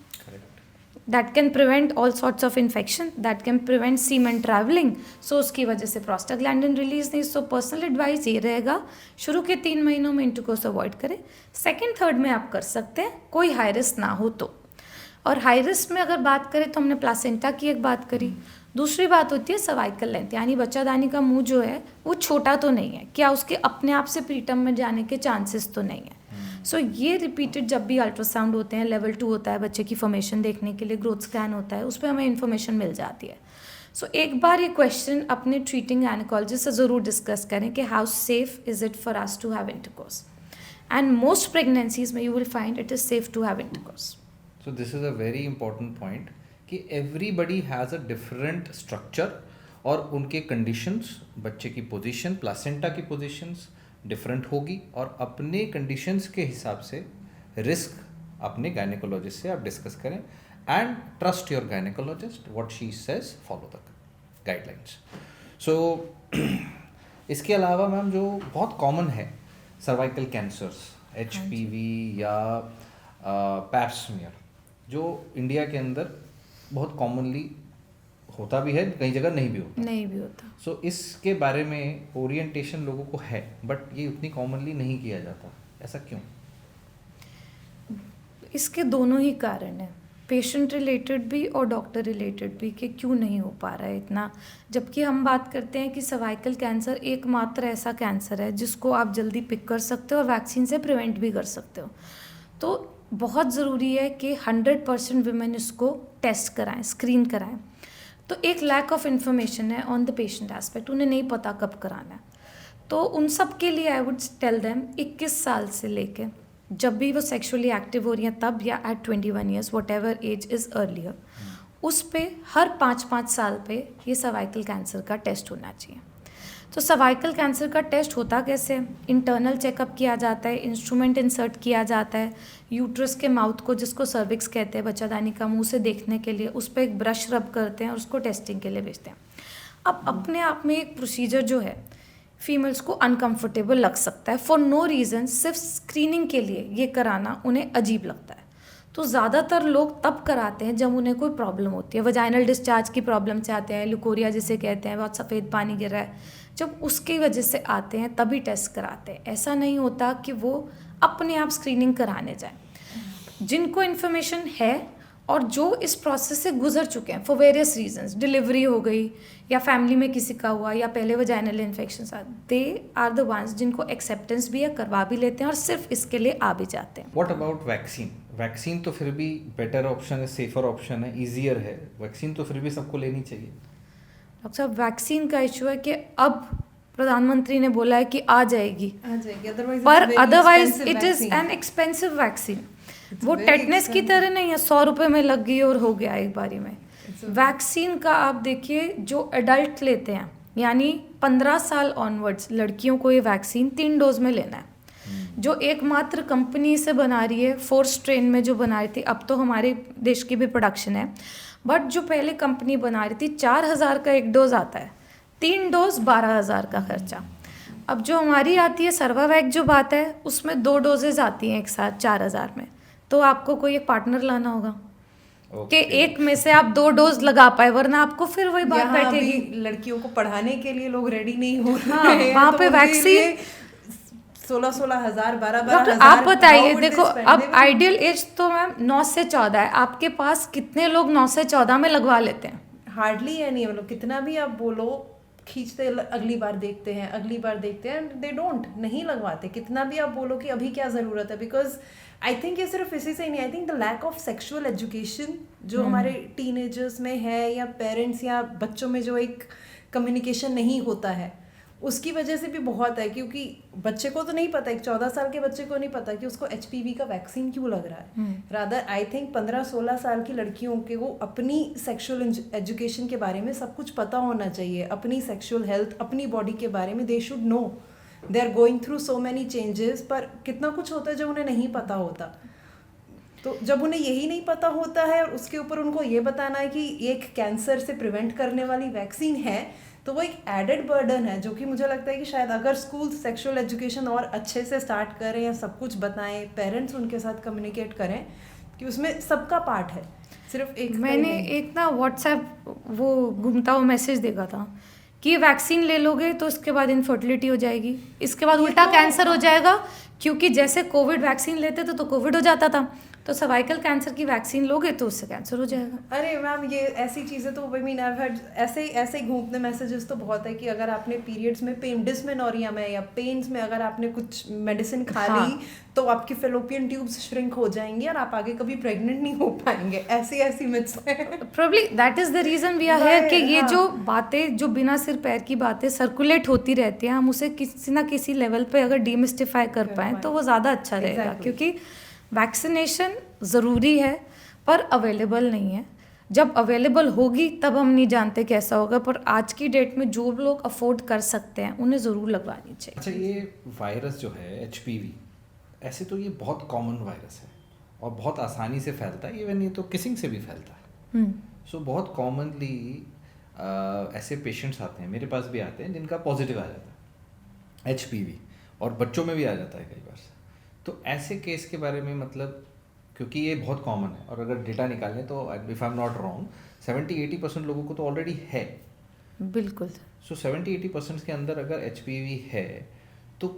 That can prevent all sorts of infection, that can prevent semen travelling. So उसकी वजह से प्रोस्टाग्लैंडिन रिलीज नहीं. सो पर्सनल एडवाइस ये रहेगा, शुरू के 3 महीनों में इंटरकोर्स अवॉइड करें. सेकेंड थर्ड में आप कर सकते हैं, कोई हाई रिस्क ना हो तो. और हाई रिस्क में अगर बात करें तो हमने प्लासेंटा की एक बात करी. दूसरी बात होती है सर्वाइकल लेंथ, यानी बच्चादानी का मुंह जो है वो छोटा तो नहीं है, क्या उसके अपने आप से प्रीटर्म में जाने के चांसेस तो नहीं है. सो ये रिपीटेड जब भी अल्ट्रासाउंड होते हैं, लेवल 2 होता है बच्चे की फॉर्मेशन देखने के लिए, ग्रोथ स्कैन होता है, उस पर हमें इन्फॉर्मेशन मिल जाती है. सो एक बार ये क्वेश्चन अपने ट्रीटिंग गायनेकोलॉजिस्ट से ज़रूर डिस्कस करें कि how safe is it for us to have intercourse. And most pregnancies में you will find it is safe to have intercourse. So this is a very important point कि everybody has a different structure और उनके conditions, बच्चे की position, placenta की positions different होगी और अपने conditions के हिसाब से risk अपने gynecologist से आप discuss करें and trust your gynecologist, what she says, follow the guidelines. So इसके अलावा मैम जो बहुत common है cervical cancers, HPV या pap smear, जो इंडिया के अंदर बहुत कॉमनली होता भी है, कई जगह नहीं भी होता. सो इसके बारे में ओरिएंटेशन लोगों को है बट ये उतनी कॉमनली नहीं किया जाता, ऐसा क्यों? इसके दोनों ही कारण हैं, पेशेंट रिलेटेड भी और डॉक्टर रिलेटेड भी, कि क्यों नहीं हो पा रहा है इतना. जबकि हम बात करते हैं कि सर्वाइकल कैंसर एकमात्र ऐसा कैंसर है जिसको आप जल्दी पिक कर सकते हो और वैक्सीन से प्रिवेंट भी कर सकते हो. तो बहुत ज़रूरी है कि 100% वुमेन इसको टेस्ट कराएं, स्क्रीन कराएं. तो एक लैक ऑफ इन्फॉर्मेशन है ऑन द पेशेंट एस्पेक्ट, उन्हें नहीं पता कब कराना है. तो उन सब के लिए आई वुड टेल देम 21 साल से लेके जब भी वो सेक्सुअली एक्टिव हो रही हैं तब, या at 21 years whatever age is earlier, उस पे हर 5-5 साल पे ये सर्वाइकल कैंसर का टेस्ट होना चाहिए. तो सर्वाइकल कैंसर का टेस्ट होता कैसे? इंटरनल चेकअप किया जाता है, इंस्ट्रूमेंट इंसर्ट किया जाता है यूट्रस के माउथ को, जिसको सर्विक्स कहते हैं, बच्चादानी का मुंह से देखने के लिए. उस पर एक ब्रश रब करते हैं और उसको टेस्टिंग के लिए भेजते हैं. अब अपने आप में एक प्रोसीजर जो है फीमेल्स को अनकंफर्टेबल लग सकता है फॉर नो रीज़न. सिर्फ स्क्रीनिंग के लिए ये कराना उन्हें अजीब लगता है. तो ज़्यादातर लोग तब कराते हैं जब उन्हें कोई प्रॉब्लम होती है, वजाइनल डिस्चार्ज की प्रॉब्लम से आते हैं, ल्यूकोरिया जिसे कहते हैं, बहुत सफ़ेद पानी गिर रहा है, जब उसकी वजह से आते हैं तभी टेस्ट कराते हैं. ऐसा नहीं होता कि वो अपने आप स्क्रीनिंग कराने जाएं. जिनको इन्फॉर्मेशन है और जो इस प्रोसेस से गुजर चुके हैं फॉर वेरियस रीजंस, डिलीवरी हो गई या फैमिली में किसी का हुआ या पहले vaginal infection, they are the ones जिनको एक्सेप्टेंस भी है, करवा भी लेते हैं और सिर्फ इसके लिए आ भी जाते हैं. What about vaccine? वैक्सीन तो फिर भी बेटर ऑप्शन है, सेफर ऑप्शन है, ईजियर है. वैक्सीन तो फिर भी सबको लेनी चाहिए. डॉक्टर साहब, वैक्सीन का इशू है कि अब प्रधानमंत्री ने बोला है कि आ जाएगी, पर otherwise it is an expensive vaccine. वो टेटनेस की तरह नहीं है 100 रुपये में लग गई और हो गया एक बारी में. वैक्सीन का आप देखिए, जो एडल्ट लेते हैं यानी 15 साल ऑनवर्ड्स लड़कियों को ये वैक्सीन 3 डोज में लेना है. जो एकमात्र कंपनी से बना रही है, 4 स्ट्रेन में जो बना रही थी, अब तो हमारे देश की भी प्रोडक्शन है, बट जो पहले कंपनी बना रही थी 4000 का 1 डोज आता है, 3 डोज 12000 का खर्चा. अब जो हमारी आती है सर्वावैक जो बात है, उसमें 2 डोजेज आती हैं एक साथ 4000 में, तो आपको कोई एक पार्टनर लाना होगा कि एक में से आप 2 डोज लगा पाए, वरना आपको फिर वही बात यहाँ बैठेगी। अभी लड़कियों को पढ़ाने के लिए लोग रेडी नहीं हो रहे हाँ, हैं, वहाँ तो पे उनके वैक्सीन लिए 16,000 12,000 डॉक्टर आप बताइए, देखो अब आइडियल एज तो मैम 9 से 14 है, आपके पास कितने लोग 9 से 14 में लगवा लेते हैं? हार्डली है नहीं, मतलब कितना भी आप बोलो खींचते अगली बार देखते हैं, अगली बार देखते हैं, दे डोंट, नहीं लगवाते। कितना भी आप बोलो कि अभी क्या ज़रूरत है, बिकॉज आई थिंक ये सिर्फ इसी से ही नहीं, I think the lack of sexual education जो हमारे टीनेजर्स में है, या पेरेंट्स या बच्चों में जो एक कम्युनिकेशन नहीं होता है, उसकी वजह से भी बहुत है। क्योंकि बच्चे को तो नहीं पता, एक 14 साल के बच्चे को नहीं पता कि उसको HPV का वैक्सीन क्यों लग रहा है। रादर आई थिंक 15-16 साल की लड़कियों के को अपनी सेक्सुअल एजुकेशन के बारे में सब कुछ पता होना चाहिए, अपनी सेक्सुअल हेल्थ, अपनी बॉडी के बारे में they should know. They are going through so many changes, पर कितना कुछ होता है जो उन्हें नहीं पता होता। तो जब उन्हें यही नहीं पता होता है और उसके ऊपर उनको ये बताना है कि एक कैंसर से प्रिवेंट करने वाली वैक्सीन है, तो वो एक एडेड बर्डन है, जो कि मुझे लगता है कि शायद अगर स्कूल सेक्सुअल एजुकेशन और अच्छे से स्टार्ट करें या सब कुछ बताएं, पेरेंट्स उनके साथ कम्युनिकेट करें कि उसमें सबका पार्ट है, सिर्फ एक। मैंने एक ना व्हाट्सएप वो घूमता हुआ मैसेज देखा था कि वैक्सीन ले लोगे तो उसके बाद इनफर्टिलिटी हो जाएगी, इसके बाद उल्टा कैंसर हो जाएगा, क्योंकि जैसे कोविड वैक्सीन लेते थे तो कोविड हो जाता था, तो सर्वाइकल कैंसर की वैक्सीन लोगे तो उससे कैंसर हो जाएगा। अरे मैम ये ऐसी चीज़ें तो आई मीन आई हैड ऐसे ही घूमते मैसेजेस तो बहुत है कि अगर आपने पीरियड्स में डिस्मेनोरिया में या पेन्स में अगर आपने कुछ मेडिसिन खा ली तो आपकी फेलोपियन ट्यूब्स श्रिंक हो जाएंगी और आप आगे कभी प्रेग्नेंट नहीं हो पाएंगे। ऐसी मिथ्स हैं। Probably that is the reason we are here कि ये जो बातें जो बिना सिर पैर की बातें सर्कुलेट होती रहती हैं, हम उसे किसी ना किसी लेवल पे अगर डीमिस्टिफाई कर पाएँ तो वो ज़्यादा अच्छा रहेगा। क्योंकि वैक्सीनेशन ज़रूरी है पर अवेलेबल नहीं है, जब अवेलेबल होगी तब हम नहीं जानते कैसा होगा, पर आज की डेट में जो लोग अफोर्ड कर सकते हैं उन्हें ज़रूर लगवानी चाहिए। अच्छा, ये वायरस जो है HPV, ऐसे तो ये बहुत कॉमन वायरस है और बहुत आसानी से फैलता है, इवन ये तो किसिंग से भी फैलता है। सो बहुत कॉमनली ऐसे पेशेंट्स आते हैं, मेरे पास भी आते हैं जिनका पॉजिटिव आ जाता है HPV, और बच्चों में भी आ जाता है कई बार। तो ऐसे केस के बारे में मतलब, क्योंकि ये बहुत कॉमन है और अगर डेटा निकालें तो if I am not wrong 70-80% लोगों को तो ऑलरेडी है। बिल्कुल। सो 70-80% के अंदर अगर HPV है तो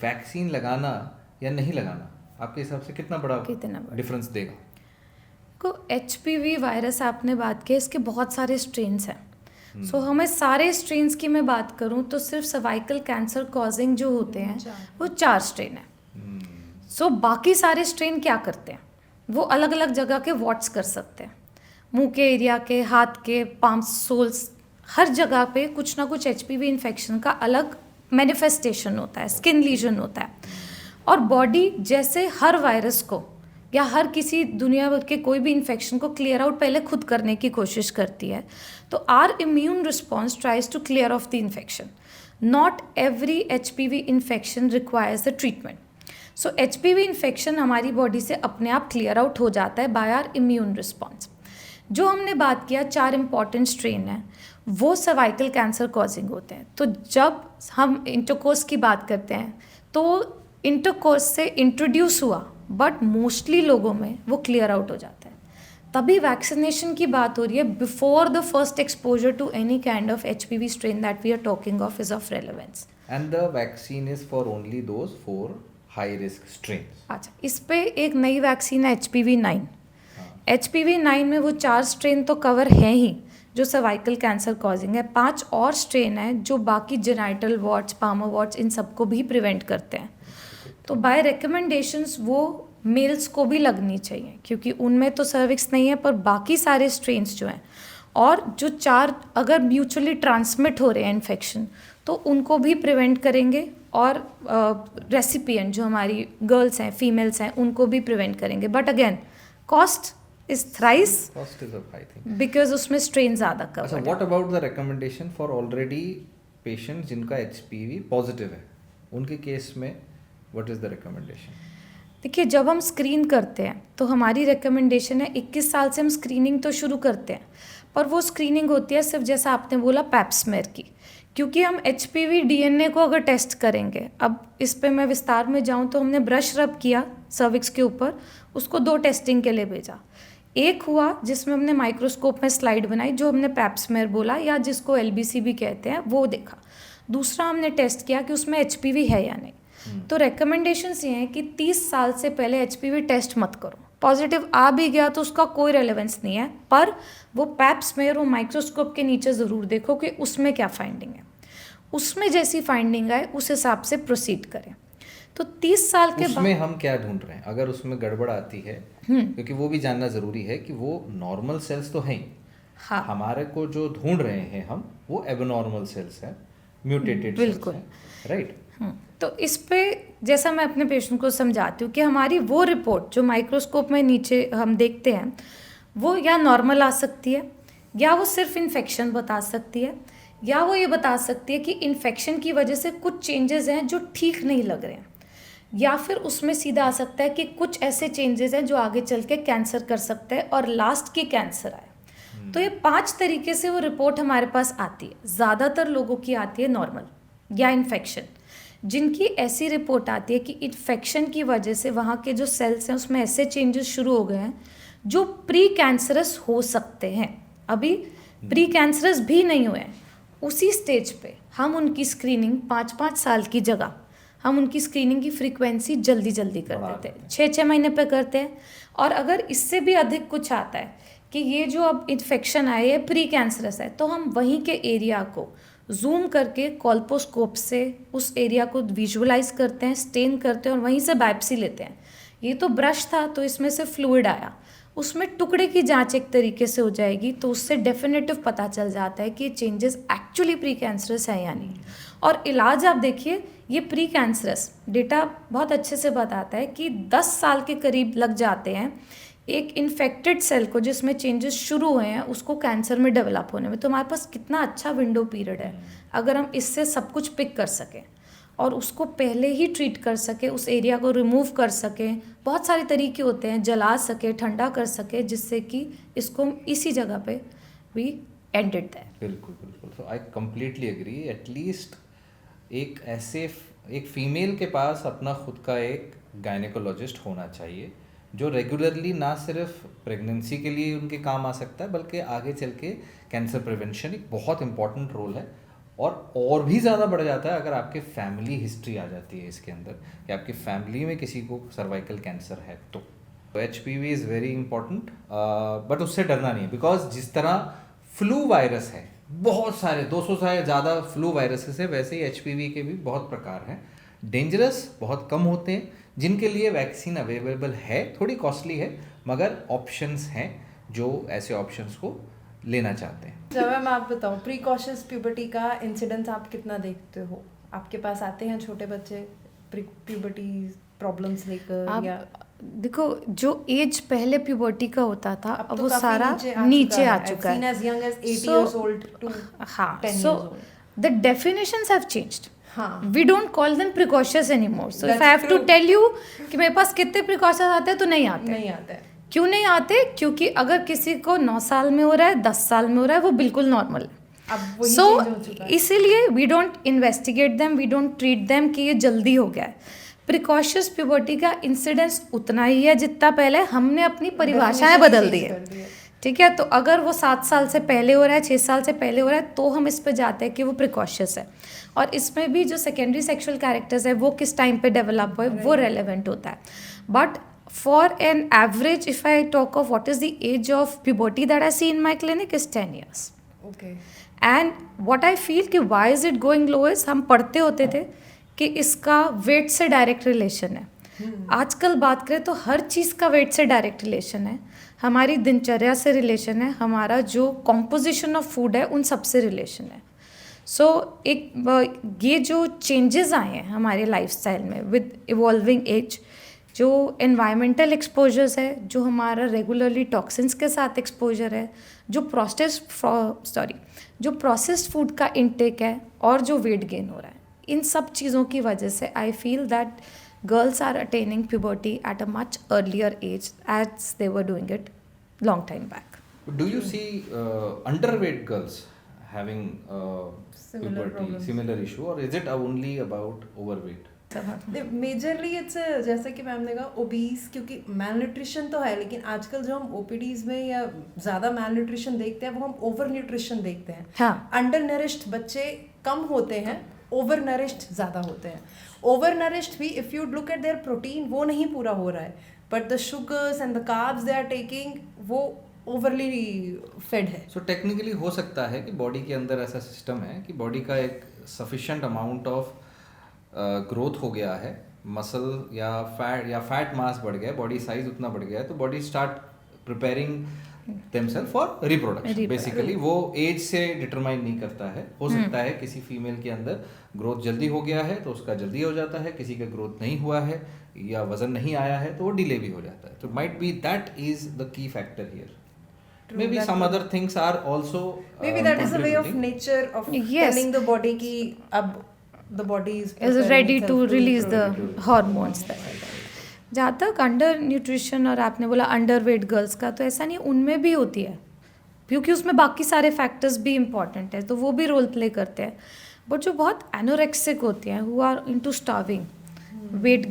वैक्सीन लगाना या नहीं लगाना आपके हिसाब से कितना बड़ा डिफरेंस देगा? को HPV वायरस आपने बात की, इसके बहुत सारे स्ट्रेन्स हैं। सो हमें सारे स्ट्रेन्स की मैं बात करूं तो सिर्फ सर्वाइकल कैंसर कॉजिंग जो होते हैं वो 4 स्ट्रेन हैं। सो बाकी सारे स्ट्रेन क्या करते हैं, वो अलग अलग जगह के वॉट्स कर सकते हैं, मुंह के एरिया के, हाथ के, पाम्स, सोल्स, हर जगह पे कुछ ना कुछ HPV इन्फेक्शन का अलग मैनिफेस्टेशन होता है, स्किन लीजन होता है। और बॉडी जैसे हर वायरस को या हर किसी दुनिया भर के कोई भी इन्फेक्शन को क्लियर आउट पहले खुद करने की कोशिश करती है, तो our immune response tries to clear off the infection. Not every HPV infection requires the treatment. So HPV infection हमारी बॉडी से अपने आप क्लियर आउट हो जाता है बाय आर इम्यून रिस्पॉन्स। जो हमने बात किया 4 इंपॉर्टेंट स्ट्रेन हैं, वो सर्वाइकल कैंसर कॉजिंग होते हैं। तो जब हम इंटरकोर्स की बात करते हैं तो इंटरकोर्स से इंट्रोड्यूस हुआ, बट मोस्टली लोगों में वो क्लियर आउट हो जाता है। तभी वैक्सीनेशन की बात हो रही है before the first exposure to any kind of HPV strain that we are talking of is of relevance. And the vaccine is for only those 4 high risk strains. अच्छा, इस पे एक नई वैक्सीन है HPV-9। HPV-9 में वो 4 स्ट्रेन तो कवर हैं ही जो सर्वाइकल कैंसर कॉजिंग है, 5 और स्ट्रेन है जो बाकी जेनाइटल वॉट्स, पामर वॉट्स, इन सबको भी प्रिवेंट करते हैं। तो बाय रिकमेंडेशंस वो मेल्स को भी लगनी चाहिए, क्योंकि उनमें तो सर्विक्स नहीं है, पर बाकी सारे स्ट्रेन्स जो हैं और जो 4 अगर म्यूचुअली ट्रांसमिट हो रहे हैं इन्फेक्शन तो उनको भी प्रिवेंट करेंगे, और रेसिपिएंट जो हमारी गर्ल्स हैं, फीमेल्स हैं, उनको भी प्रिवेंट करेंगे। But again cost is thrice because उसमें स्ट्रेन ज़्यादा कवर। अच्छा, what about the recommendation for already patient जिनका HPV पॉजिटिव है, उनके केस में व्हाट इज द रिकमेंडेशन? देखिए, जब हम स्क्रीन करते हैं तो हमारी रिकमेंडेशन है 21 साल से हम स्क्रीनिंग तो शुरू करते हैं, पर वो स्क्रीनिंग होती है सिर्फ जैसा आपने बोला पैप स्मेयर की, क्योंकि हम HPV DNA को अगर टेस्ट करेंगे, अब इस पे मैं विस्तार में जाऊं तो हमने ब्रश रब किया सर्विक्स के ऊपर, उसको 2 टेस्टिंग के लिए भेजा। एक हुआ जिसमें हमने माइक्रोस्कोप में स्लाइड बनाई, जो हमने पैप्समेयर बोला या जिसको LBC भी कहते हैं, वो देखा। दूसरा हमने टेस्ट किया कि उसमें HPV है या नहीं। तो रिकमेंडेशंस ये हैं कि 30 साल से पहले HPV टेस्ट मत करो। पॉजिटिव आ भी गया तो उसका कोई रेलेवेंस नहीं है, पर वो पैप्समेयर और माइक्रोस्कोप के नीचे ज़रूर देखो कि उसमें क्या फाइंडिंग है। उसमें जैसी फाइंडिंग आए उस हिसाब से प्रोसीड करें। तो 30 साल के बाद उसमें हम क्या ढूंढ रहे हैं, अगर उसमें गड़बड़ आती है, क्योंकि वो भी जानना ज़रूरी है कि वो नॉर्मल सेल्स तो हैं, हाँ, हमारे को जो ढूंढ रहे हैं हम, वो एबनॉर्मल सेल्स हैं, म्यूटेटेड सेल्स बिल्कुल। हैं, राइट। तो इस पे जैसा मैं अपने पेशेंट को समझाती हूँ कि हमारी वो रिपोर्ट जो माइक्रोस्कोप में नीचे हम देखते हैं, वो या नॉर्मल आ सकती है, या वो सिर्फ इन्फेक्शन बता सकती है, या वो ये बता सकती है कि इन्फेक्शन की वजह से कुछ चेंजेस हैं जो ठीक नहीं लग रहे हैं, या फिर उसमें सीधा आ सकता है कि कुछ ऐसे चेंजेस हैं जो आगे चल के कैंसर कर सकते हैं और लास्ट की कैंसर आए। तो ये 5 तरीके से वो रिपोर्ट हमारे पास आती है। ज़्यादातर लोगों की आती है नॉर्मल या इन्फेक्शन। जिनकी ऐसी रिपोर्ट आती है कि इन्फेक्शन की वजह से वहाँ के जो सेल्स हैं उसमें ऐसे चेंजेस शुरू हो गए हैं जो प्री कैंसरस हो सकते हैं, अभी प्री कैंसरस भी नहीं हुए हैं, उसी स्टेज पे हम उनकी स्क्रीनिंग 5-5 साल की जगह हम उनकी स्क्रीनिंग की फ्रीक्वेंसी जल्दी कर देते हैं, 6-6 महीने पे करते हैं। और अगर इससे भी अधिक कुछ आता है कि ये जो अब इन्फेक्शन आए है प्री कैंसरस है, तो हम वहीं के एरिया को जूम करके कॉल्पोस्कोप से उस एरिया को विजुअलाइज करते हैं, स्टेन करते हैं और वहीं से बायोप्सी लेते हैं। ये तो ब्रश था तो इसमें से फ्लूइड आया, उसमें टुकड़े की जांच एक तरीके से हो जाएगी, तो उससे डेफिनेटिव पता चल जाता है कि ये चेंजेस एक्चुअली प्री कैंसरस है या नहीं। और इलाज आप देखिए, ये प्री कैंसरस डेटा बहुत अच्छे से बताता है कि 10 साल के करीब लग जाते हैं एक इन्फेक्टेड सेल को जिसमें चेंजेस शुरू हुए हैं उसको कैंसर में डेवलप होने में। तो हमारे पास कितना अच्छा विंडो पीरियड है अगर हम इससे सब कुछ पिक कर सकें और उसको पहले ही ट्रीट कर सके, उस एरिया को रिमूव कर सके। बहुत सारे तरीके होते हैं, जला सके, ठंडा कर सके, जिससे कि इसको इसी जगह पे वी एंडेड दैट। बिल्कुल बिल्कुल। सो आई कम्प्लीटली एग्री। एटलीस्ट एक फीमेल के पास अपना खुद का एक गायनेकोलॉजिस्ट होना चाहिए जो रेगुलरली ना सिर्फ प्रेगनेंसी के लिए उनके काम आ सकता है, बल्कि आगे चल के कैंसर प्रिवेंशन एक बहुत इंपॉर्टेंट रोल है। और भी ज़्यादा बढ़ जाता है अगर आपके फैमिली हिस्ट्री आ जाती है इसके अंदर, कि आपकी फैमिली में किसी को सर्वाइकल कैंसर है तो HPV is very important. But उससे डरना नहीं, बिकॉज जिस तरह फ्लू वायरस है, बहुत सारे 200 से ज़्यादा फ्लू वायरसेस है, वैसे ही HPV के भी बहुत प्रकार हैं। डेंजरस बहुत कम होते हैं, जिनके लिए वैक्सीन अवेलेबल है, थोड़ी कॉस्टली है, मगर ऑप्शंस हैं जो ऐसे ऑप्शंस को लेना चाहते हैं। जब मैं आप बताऊँ प्रीकॉशस प्यूबर्टी का इंसिडेंस आप कितना देखते हो? आपके पास आते हैं छोटे बच्चे प्यूबर्टी प्रॉब्लम्स लेकर? या देखो, जो एज पहले प्यूबर्टी का होता था अब तो वो काफी सारा नीचे आ चुका है। as young as 8 years old to 10 years so old. the definitions have changed. हाँ, We don't call them precautions anymore. So if That's I have to true. tell you कि मेरे पास कितने प्रिकॉशंस आते हैं, तो नहीं आते। नहीं आता है। क्यों नहीं आते? क्योंकि अगर किसी को 9 साल में हो रहा है, 10 साल में हो रहा है, वो बिल्कुल नॉर्मल है। अब वही सो change हो चुका है। इसीलिए we don't investigate them, we don't treat them कि ये जल्दी हो गया है। प्रिकॉशस प्यूबर्टी का इंसिडेंस उतना ही है जितना पहले, हमने अपनी परिभाषाएं Definition बदल change दी है। कर दी है। ठीक है, तो अगर वो 7 साल से पहले हो रहा है, 6 साल से पहले हो रहा है, तो हम इस पे जाते हैं कि वो प्रिकॉशस है। और इसमें भी जो सेकेंडरी सेक्सुअल कैरेक्टर्स है वो किस टाइम पे डेवलप हुए वो रेलेवेंट होता है। But for an average, if I talk of what is the age of puberty that I see in my clinic is 10 years। Okay. And what I feel कि why is it going low is, हम पढ़ते होते थे कि इसका वेट से डायरेक्ट रिलेशन है। आजकल बात करें तो हर चीज़ का वेट से डायरेक्ट रिलेशन है, हमारी दिनचर्या से रिलेशन है, हमारा जो कॉम्पोजिशन ऑफ फूड है उन सब से रिलेशन है। सो ये जो चेंजेस आए हैं हमारे लाइफस्टाइल में विद इवॉल्विंग एज, जो एनवायरमेंटल एक्सपोजर्स है, जो हमारा रेगुलरली टॉक्सिन्स के साथ एक्सपोजर है, जो प्रोसेस्ड फूड का इंटेक है और जो वेट गेन हो रहा है, इन सब चीज़ों की वजह से I feel that girls are attaining puberty at a much earlier age as they were doing it long time back. Do you see underweight girls having Similar puberty, problems. similar issue, or is it only about overweight? Majorly it's जैसे कि मैम ने कहा ओबीस, क्योंकि मैल न्यूट्रिशन तो है, लेकिन आजकल जो हम ओपीडीज में या ज़्यादा मैल न्यूट्रिशन देखते हैं वो हम ओवर न्यूट्रिशन देखते हैं. हाँ. अंडर नरिश्ड बच्चे कम होते हैं, ओवर नरिश्ड ज़्यादा होते हैं. ओवर नरिश्ड भी if you look at their protein वो नहीं पूरा हो रहा है, but the sugars and the carbs they are taking वो ओवरली फेड है. सो टेक्निकली हो सकता है कि बॉडी के अंदर ऐसा सिस्टम है कि बॉडी का एक सफिशिएंट अमाउंट ऑफ ग्रोथ हो गया है, मसल या फैट मास बढ़ गया है, बॉडी साइज उतना बढ़ गया है, तो body start preparing themselves for reproduction. Basically वो एज से डिटरमाइन नहीं करता है. हो सकता है किसी फीमेल के अंदर ग्रोथ जल्दी हो गया है तो उसका जल्दी हो जाता है, किसी का ग्रोथ नहीं हुआ है या वजन नहीं आया है तो वो डिले भी हो जाता है. तो might be that is the key factor here. Maybe some other things are also maybe that is a way of nature of telling the body ki ab the body is ready to release the hormones. जहाँ तक अंडर न्यूट्रिशन और आपने बोला अंडर वेट गर्ल्स का, तो ऐसा नहीं, उनमें भी होती है क्योंकि उसमें बाकी सारे फैक्टर्स भी इम्पॉर्टेंट है तो वो भी रोल प्ले करते हैं. बट जो बहुत एनोरेक्सिक होती हैं who are into starving, weight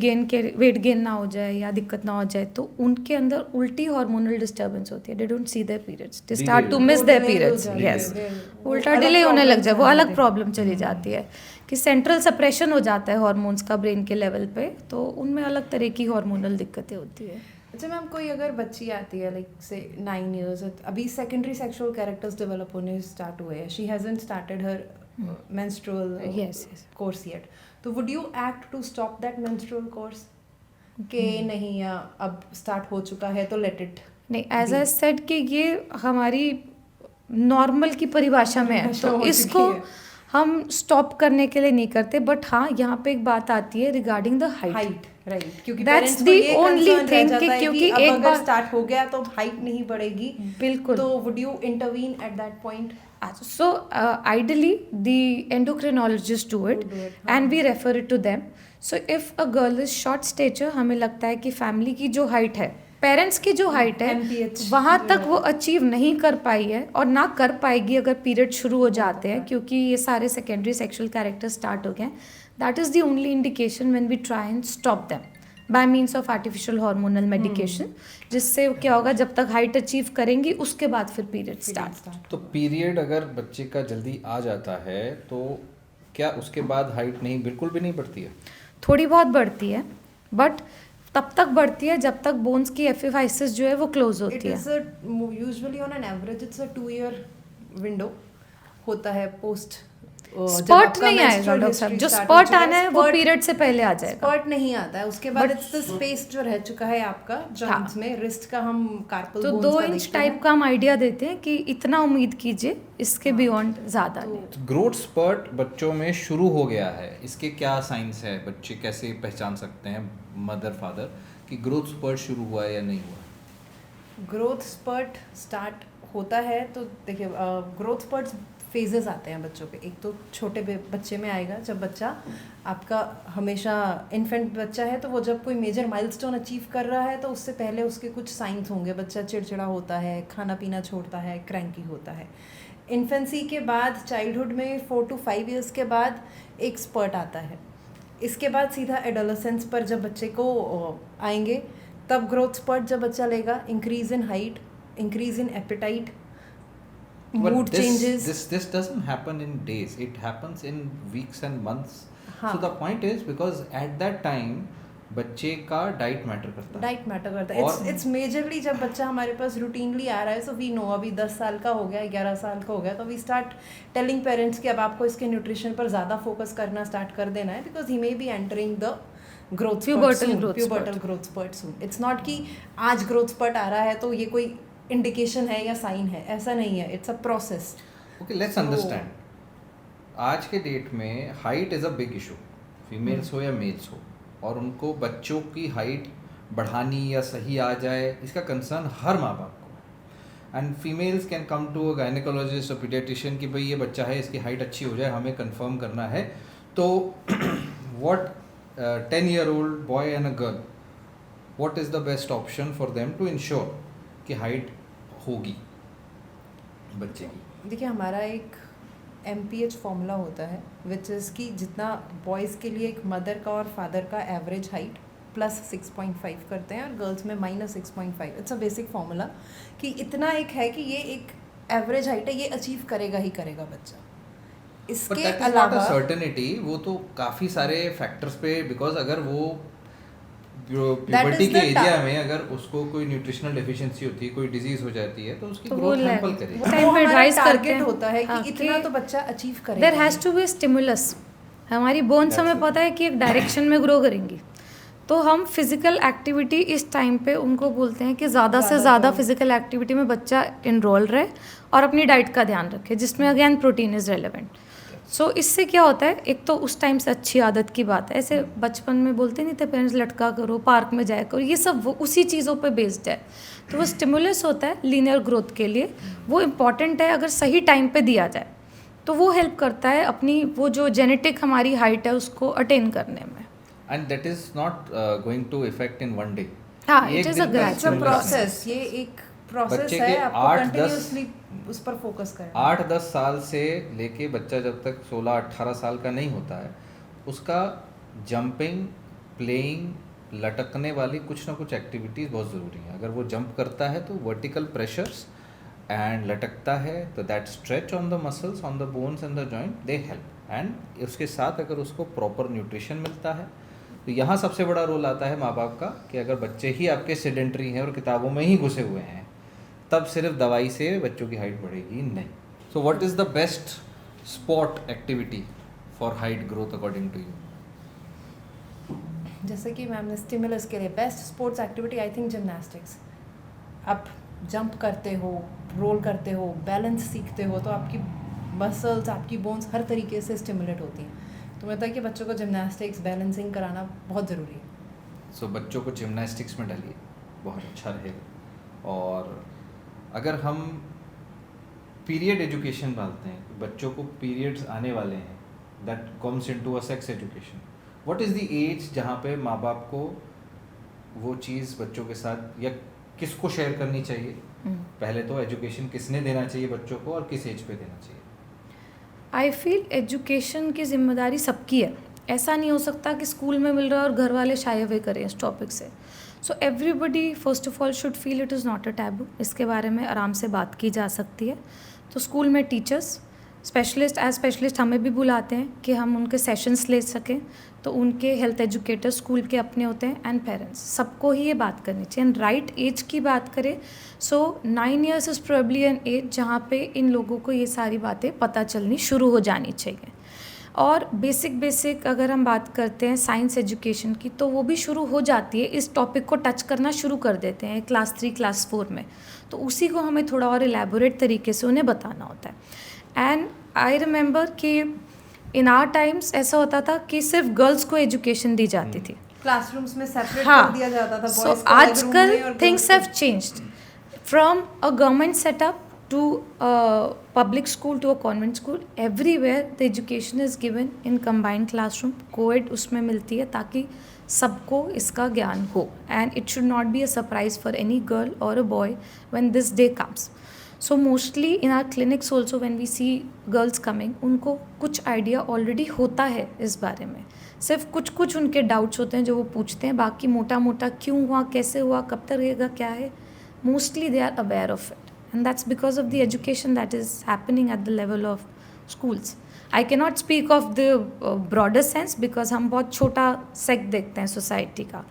gain ना हो जाए या दिक्कत ना हो जाए, तो उनके अंदर उल्टी हार्मोनल डिस्टर्बेंस होती है. They don't see their periods, they start to miss their periods. Yes, उल्टा डिले होने लग जाए, वो अलग प्रॉब्लम चली जाती है कि सेंट्रल सप्रेशन हो जाता है हार्मोन्स का ब्रेन के लेवल पे, तो उनमें अलग तरह की हार्मोनल दिक्कतें होती है. अच्छा मैम, कोई अगर बच्ची आती है लाइक से 9 इयर्स, अभी सेकेंडरी सेक्सुअल कैरेक्टर्स डेवलप होने स्टार्ट हुए हैं, she hasn't started her menstrual course yet, तो would you act to stop that menstrual course के नहीं, या अब स्टार्ट हो चुका है तो let it नहीं, एज आई सेड कि ये हमारी नॉर्मल की परिभाषा में है, तो इसको हम स्टॉप करने के लिए नहीं करते. बट हाँ, यहाँ पे एक बात आती है रिगार्डिंग द हाइट. राइट, क्योंकि दैट्स द ओनली थिंग कि क्योंकि एक बार स्टार्ट हो गया तो हाइट नहीं बढ़ेगी. बिल्कुल. तो would you intervene at that point? So ideally the endocrinologists do it and we refer it to them. So if a girl is short stature, हमें लगता है कि फैमिली की जो हाइट है, पेरेंट्स की जो हाइट है, वहाँ तक वो अचीव नहीं कर पाई है और ना कर पाएगी अगर पीरियड शुरू हो जाते हैं, क्योंकि ये सारे सेकेंडरी सेक्सुअल कैरेक्टर स्टार्ट हो गए. That is the only indication when we try and stop them by means of artificial hormonal medication, जिससे क्या होगा, जब तक हाइट अचीव करेंगी उसके बाद फिर पीरियड स्टार्ट. तो पीरियड अगर बच्चे का जल्दी आ जाता है तो क्या उसके बाद हाइट नहीं, बिल्कुल भी नहीं बढ़ती है? थोड़ी बहुत बढ़ती है, बट तब तक बढ़ती है जब तक बोन्स की एफिफाइसिस जो है वो क्लोज होती है. Usually on an average it's a 2 year window होता है पोस्ट. स्पर्ट नहीं आएगा डॉक्टर साहब, जो स्पर्ट आना है वो पीरियड से पहले आ जाएगा. स्पर्ट नहीं आता है, उसके बाद इट्स द स्पेस जो रह चुका है आपका जॉइंट्स में, रिस्ट का हम कार्पल बोन्स का देखते हैं. तो 2 इंच टाइप का हम आइडिया देते हैं कि इतना उम्मीद कीजिए, इसके बियॉन्ड ज़्यादा नहीं. ग्रोथ स्पर्ट बच्चों में शुरू हो गया है, इसके क्या साइंस है? बच्चे कैसे पहचान सकते हैं, मदर फादर, कि ग्रोथ स्पर्ट शुरू हुआ है या नहीं हुआ? ग्रोथ स्पर्ट स्टार्ट होता है तो देखिए, ग्रोथ स्पर्ट्स फेजेस आते हैं बच्चों के. एक तो छोटे बच्चे में आएगा, जब बच्चा आपका हमेशा इन्फेंट बच्चा है तो वो जब कोई मेजर माइलस्टोन अचीव कर रहा है तो उससे पहले उसके कुछ साइंस होंगे. बच्चा चिड़चिड़ा होता है, खाना पीना छोड़ता है, क्रैंकी होता है. इन्फेंसी के बाद, चाइल्डहुड में 4 to 5 years के बाद एक स्पर्ट आता है. इसके बाद सीधा एडोलेसेंस पर जब बच्चे को आएंगे तब ग्रोथ स्पर्ट जब बच्चा लेगा, increase in height, increase in appetite, mood changes. This doesn't happen in days, it happens in weeks and months. So the point is, because at that time बच्चे का डाइट मैटर करता है. डाइट मैटर करता है. इट्स मेजरली जब बच्चा हमारे पास रूटीनली आ रहा है, सो वी नो अभी 10 साल का हो गया, 11 साल का हो गया, तो वी स्टार्ट टेलिंग पेरेंट्स कि अब आपको इसके न्यूट्रिशन पर ज़्यादा फोकस करना स्टार्ट कर देना है, because he may be entering the pubertal growth spurt soon. It's not कि आज ग्रोथ स्पर्ट आ रहा है तो ये कोई इंडिकेशन है या साइन है, ऐसा नहीं है. It's a process. Okay, let's understand. आज के डेट में height is a big issue, females हो या मेल्स हो, और उनको बच्चों की हाइट बढ़ानी या सही आ जाए, इसका कंसर्न हर माँ बाप को. And females can come to a gynaecologist और पीडियाट्रिशियन कि भाई ये बच्चा है, इसकी हाइट अच्छी हो जाए, हमें कंफर्म करना है. तो what 10-year-old boy and a girl, what is the best option for them to ensure कि हाइट होगी बच्चे की? देखिए, हमारा एक MPH फॉर्मूला होता है विच इज़ कि जितना बॉयज़ के लिए एक मदर का और फादर का एवरेज हाइट प्लस 6.5 करते हैं और गर्ल्स में minus 6.5. It's a basic formula कि इतना एक है कि ये एक एवरेज हाइट है, ये अचीव करेगा ही करेगा बच्चा. इसके अलावा सर्टेनिटी वो तो काफ़ी सारे फैक्टर्स पे, बिकॉज अगर वो प्यूबर्टी के एरिया में अगर उसको कोई न्यूट्रिशनल डेफिशिएंसी होती है, कोई डिजीज हो जाती है, तो उसकी ग्रोथ हैम्पर करेगी. टाइम पे एडवाइस करते हैं होता है कि इतना तो बच्चा अचीव करेगा. There has to be stimulus. हमारी बोन्स हमें पता है कि एक डायरेक्शन में ग्रो करेंगी, तो हम फिज़िकल एक्टिविटी इस टाइम पे उनको बोलते हैं कि ज़्यादा से ज़्यादा फिज़िकल एक्टिविटी में बच्चा इनरोल रहे और अपनी डाइट का ध्यान रखे, जिसमें अगेन प्रोटीन इज़ रेलेवेंट. सो इससे क्या होता है, एक तो उस टाइम से अच्छी आदत की बात है. ऐसे बचपन में बोलते नहीं थे पेरेंट्स, लटका करो, पार्क में जाया करो, ये सब वो उसी चीज़ों पे बेस्ड है. तो वो स्टिमुलस होता है लीनियर ग्रोथ के लिए, वो इम्पॉर्टेंट है. अगर सही टाइम पे दिया जाए तो वो हेल्प करता है अपनी वो जो जेनेटिक हमारी हाइट है उसको अटेन करने में. And that is not going to effect in one day. हाँ, it is a gradual process. ये एक प्रोसेस है, आपको कंटिन्यूअसली उस पर फोकस करें. 8-10 साल से लेके बच्चा जब तक 16-18 साल का नहीं होता है, उसका जंपिंग, प्लेइंग, लटकने वाली कुछ ना कुछ एक्टिविटीज़ बहुत ज़रूरी है. अगर वो जंप करता है तो वर्टिकल प्रेशर्स एंड लटकता है तो that stretch on the muscles, on the bones and the joint, they help. And उसके साथ अगर उसको प्रॉपर न्यूट्रिशन मिलता है तो यहाँ सबसे बड़ा रोल आता है माँ बाप का कि अगर बच्चे ही आपके सेडेंट्री हैं और किताबों में ही घुसे हुए हैं, तब सिर्फ दवाई से बच्चों की हाइट बढ़ेगी नहीं. So what is the best sport activity for height growth according to you? जैसे कि मैम ने स्टिमुलस के लिए best sports activity I think gymnastics. आप जंप करते हो, रोल करते हो, बैलेंस सीखते हो, तो आपकी मसल्स, आपकी बोन्स हर तरीके से स्टिमुलेट होती हैं. तो मैं कि बच्चों को जिमनास्टिक्स, बैलेंसिंग कराना बहुत ज़रूरी है. सो बच्चों को जिमनास्टिक्स में डालिए, बहुत अच्छा रहेगा. और अगर हम पीरियड एजुकेशन डालते हैं, बच्चों को पीरियड्स आने वाले हैं, that comes into a sex education, what is the age जहाँ पे माँ बाप को वो चीज़ बच्चों के साथ या किसको शेयर करनी चाहिए? पहले तो एजुकेशन किसने देना चाहिए बच्चों को और किस एज पे देना चाहिए? आई फील एजुकेशन की जिम्मेदारी सबकी है. ऐसा नहीं हो सकता कि स्कूल में मिल रहा है और घर वाले शाय अवे करें इस टॉपिक से. So everybody first of all should feel it is not a taboo. इसके बारे में आराम से बात की जा सकती है. तो स्कूल में टीचर्स, स्पेशलिस्ट, एज स्पेशलिस्ट हमें भी बुलाते हैं कि हम उनके सेशंस ले सकें. तो उनके हेल्थ एजुकेटर्स स्कूल के अपने होते हैं एंड पेरेंट्स, सबको ही ये बात करनी चाहिए. एंड राइट एज की बात करें, so 9 years is probably an age जहाँ पे इन लोगों को ये सारी बातें पता चलनी शुरू हो जानी चाहिए. और बेसिक अगर हम बात करते हैं साइंस एजुकेशन की, तो वो भी शुरू हो जाती है. इस टॉपिक को टच करना शुरू कर देते हैं क्लास 3, क्लास 4 में. तो उसी को हमें थोड़ा और एलैबोरेट तरीके से उन्हें बताना होता है. एंड आई रिमेंबर कि इन आवर टाइम्स ऐसा होता था कि सिर्फ गर्ल्स को एजुकेशन दी जाती थी, क्लासरूम्स में सेपरेट हाँ. कर दिया जाता था. सो आजकल things have changed from a government setup to a public school to a convent school. Everywhere the education is given in combined classroom. Co-ed उसमें मिलती है ताकि सबको इसका ज्ञान हो. And it should not be a surprise for any girl or a boy when this day comes. So mostly in our clinics also when we see girls coming, उनको कुछ idea already होता है इस बारे में. सिर्फ कुछ उनके डाउट्स होते हैं जो वो पूछते हैं. बाकी मोटा क्यों हुआ, कैसे हुआ, कब तक रहेगा, क्या है, mostly they are aware of it. And that's because of the education that is happening at the level of schools. I cannot speak of the broader sense because हम बहुत छोटा सेक्ट देखते हैं सोसाइटी का.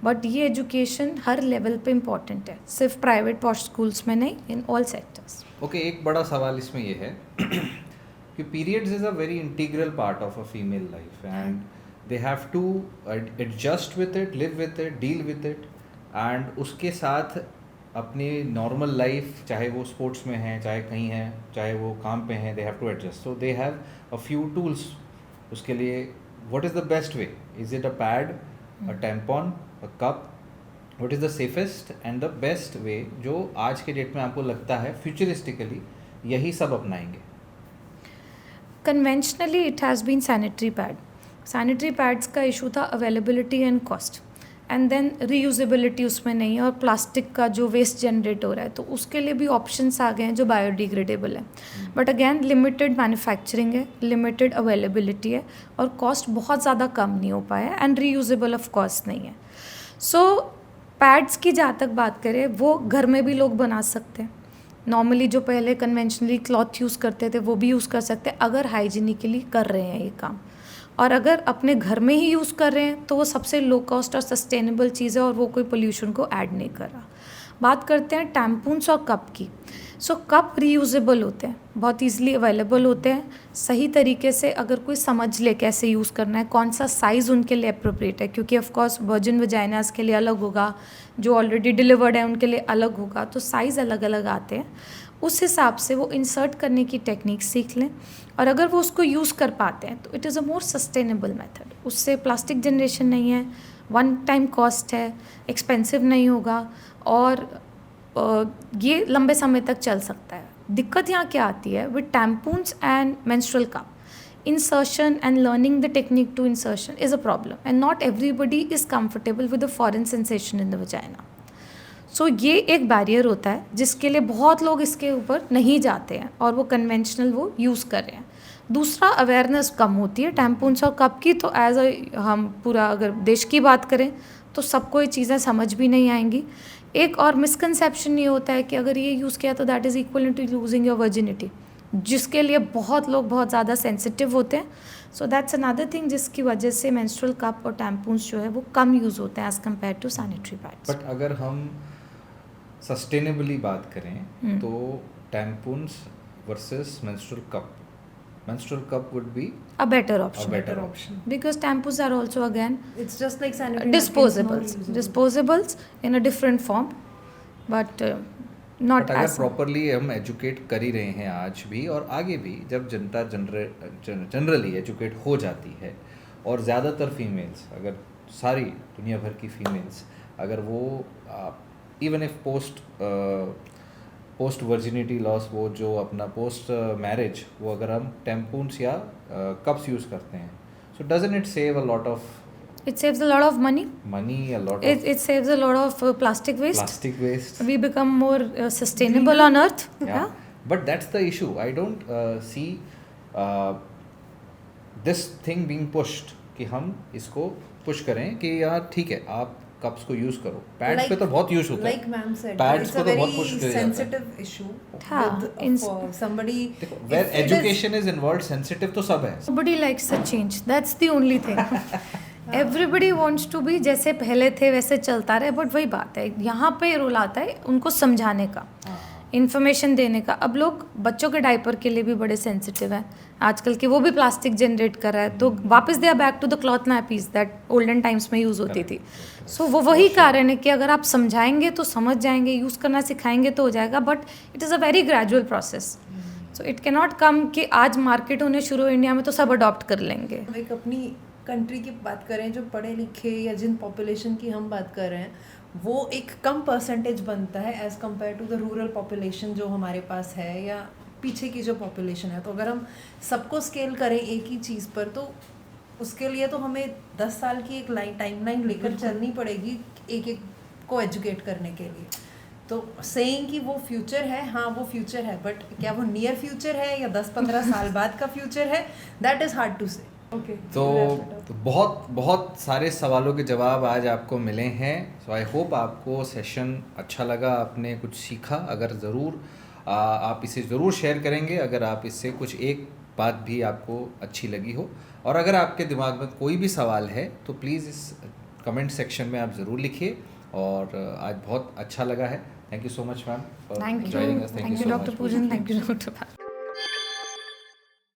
बट ये एजुकेशन हर लेवल पे इम्पॉर्टेंट है, सिर्फ प्राइवेट पॉश स्कूल्स में नहीं, इन ऑल सेक्टर्स. ओके, एक बड़ा सवाल इसमें ये है कि periods is a very integral part of a female life and they have to adjust with it, live with it, deal with it. And उसके साथ अपनी नॉर्मल लाइफ, चाहे वो स्पोर्ट्स में हैं, चाहे कहीं हैं, चाहे वो काम पे हैं, they have to adjust. So they have a few tools उसके लिए. What is the best way? Is it a pad, a tampon, a cup? What is the safest and the best way जो आज के डेट में आपको लगता है फ्यूचरिस्टिकली यही सब अपनाएंगे? Conventionally it has been sanitary pad. Sanitary pads का इशू था availability and cost. And then reusability उसमें नहीं है और प्लास्टिक का जो वेस्ट जनरेट हो रहा है तो उसके लिए भी ऑप्शंस आ गए हैं जो बायोडिग्रेडेबल है. बट अगेन लिमिटेड मैन्युफैक्चरिंग है, लिमिटेड अवेलेबिलिटी है और कॉस्ट बहुत ज़्यादा कम नहीं हो पाया एंड रीयूजेबल ऑफ कोर्स नहीं है. सो पैड्स की जहाँ तक बात करें वो घर में भी लोग बना सकते हैं. नॉर्मली जो पहले कन्वेंशनली क्लॉथ यूज़ करते थे वो भी यूज़ कर सकते हैं अगर हाइजीनिकली कर रहे हैं ये काम. और अगर अपने घर में ही यूज़ कर रहे हैं तो वो सबसे लो कॉस्ट और सस्टेनेबल चीज़ है और वो कोई पोल्यूशन को ऐड नहीं कर रहा. बात करते हैं टैम्पून्स और कप की. सो कप रीयूजेबल होते हैं, बहुत ईजिली अवेलेबल होते हैं. सही तरीके से अगर कोई समझ ले कैसे यूज़ करना है, कौन सा साइज़ उनके लिए अप्रोप्रिएट है, क्योंकि ऑफ कोर्स वर्जिन वजाइनास के लिए अलग होगा, जो ऑलरेडी डिलीवर्ड है उनके लिए अलग होगा, तो साइज़ अलग अलग आते हैं. उस हिसाब से वो इंसर्ट करने की टेक्निक सीख लें और अगर वो उसको यूज़ कर पाते हैं तो it is a more sustainable method. उससे प्लास्टिक जनरेशन नहीं है, वन टाइम कॉस्ट है, एक्सपेंसिव नहीं होगा और ये लंबे समय तक चल सकता है. दिक्कत यहाँ क्या आती है with tampons and menstrual cup, insertion and learning the technique to insertion is a problem and not everybody is comfortable with the foreign sensation in the vagina. So ये एक बैरियर होता है जिसके लिए बहुत लोग इसके ऊपर नहीं जाते हैं और वो कन्वेंशनल वो यूज़ कर रहे हैं. दूसरा अवेयरनेस कम होती है टैम्पून्स और कप की. तो एज हम पूरा अगर देश की बात करें तो सबको ये चीज़ें समझ भी नहीं आएंगी. एक और मिसकंसेप्शन ये होता है कि अगर ये यूज़ किया तो that is equal to losing your virginity, जिसके लिए बहुत लोग बहुत ज़्यादा सेंसिटिव होते हैं. सो दैट्स अनदर थिंग जिसकी वजह से मेंस्ट्रुअल कप और टैम्पून्स जो है वो कम यूज़ होते हैं as compared to sanitary pads. But अगर हम सस्टेनेबली बात करें तो tampons versus menstrual cup would be a better option. better option. Because tampons are also again It's just like sanitary disposables in a different form, but not but अगर as प्रॉपरली हम एजुकेट कर ही रहे हैं आज भी और आगे भी, जब जनता जनरली एजुकेट हो जाती है और ज़्यादातर फीमेल्स, अगर सारी दुनिया भर की फीमेल्स अगर वो even if post virginity loss, वो जो अपना पोस्ट मैरिज, वो अगर हम टैम्पून्स या कप्स यूज़ करते हैं, सो doesn't it save a lot of it saves a lot of money. a lot It saves a lot of plastic waste. We become more sustainable on earth. Yeah. But that's the issue. I don't see this thing being pushed कि हम इसको पुश करें कि यार ठीक है आप कप्स को यूज करो. पैड्स पे तो बहुत यूज होता है. Like ma'am said, pads it's को a तो बहुत पुश very किया जाता है. sensitive issue. हाँ, For somebody, where education is involved, sensitive तो सब है. Nobody likes a change. That's the only thing. Everybody wants to be जैसे पहले थे वैसे चलता रहे. बट वही बात है, यहाँ पे रोल आता है उनको समझाने का, इन्फॉर्मेशन देने का. अब लोग बच्चों के डायपर के लिए भी बड़े सेंसिटिव हैं आजकल के, वो भी प्लास्टिक जनरेट कर रहा है. तो वापस they are back to the cloth nappies that olden times में यूज़ होती थी. सो वो वही कारण है कि अगर आप समझाएंगे तो समझ जाएंगे, यूज़ करना सिखाएंगे तो हो जाएगा. But it is a very gradual process. So it can not come कि आज मार्केट होने शुरू हो इंडिया में तो सब अडॉप्ट कर लेंगे. एक अपनी कंट्री की बात करें, जो पढ़े लिखे या जिन पॉपुलेशन की हम बात कर रहे हैं, वो एक कम परसेंटेज बनता है as compared to the rural population जो हमारे पास है या पीछे की जो पॉपुलेशन है. तो अगर हम सबको स्केल करें एक ही चीज़ पर, तो उसके लिए तो हमें 10 साल की एक टाइमलाइन लेकर चलनी पड़ेगी एक एक को एजुकेट करने के लिए. तो सेइंग कि वो फ्यूचर है, हाँ वो फ्यूचर है, बट क्या वो नियर फ्यूचर है या 10-15 साल बाद का फ्यूचर है, दैट इज़ हार्ड टू से. तो बहुत सारे सवालों के जवाब आज आपको मिले हैं. सो आई होप आपको सेशन अच्छा लगा, आपने कुछ सीखा. अगर ज़रूर आप इसे ज़रूर शेयर करेंगे अगर आप इससे कुछ एक बात भी आपको अच्छी लगी हो. और अगर आपके दिमाग में कोई भी सवाल है तो प्लीज़ इस कमेंट सेक्शन में आप ज़रूर लिखिए. और आज बहुत अच्छा लगा है. Thank you so much ma'am for joining us. Thank you doctor Poojan. Thank you doctor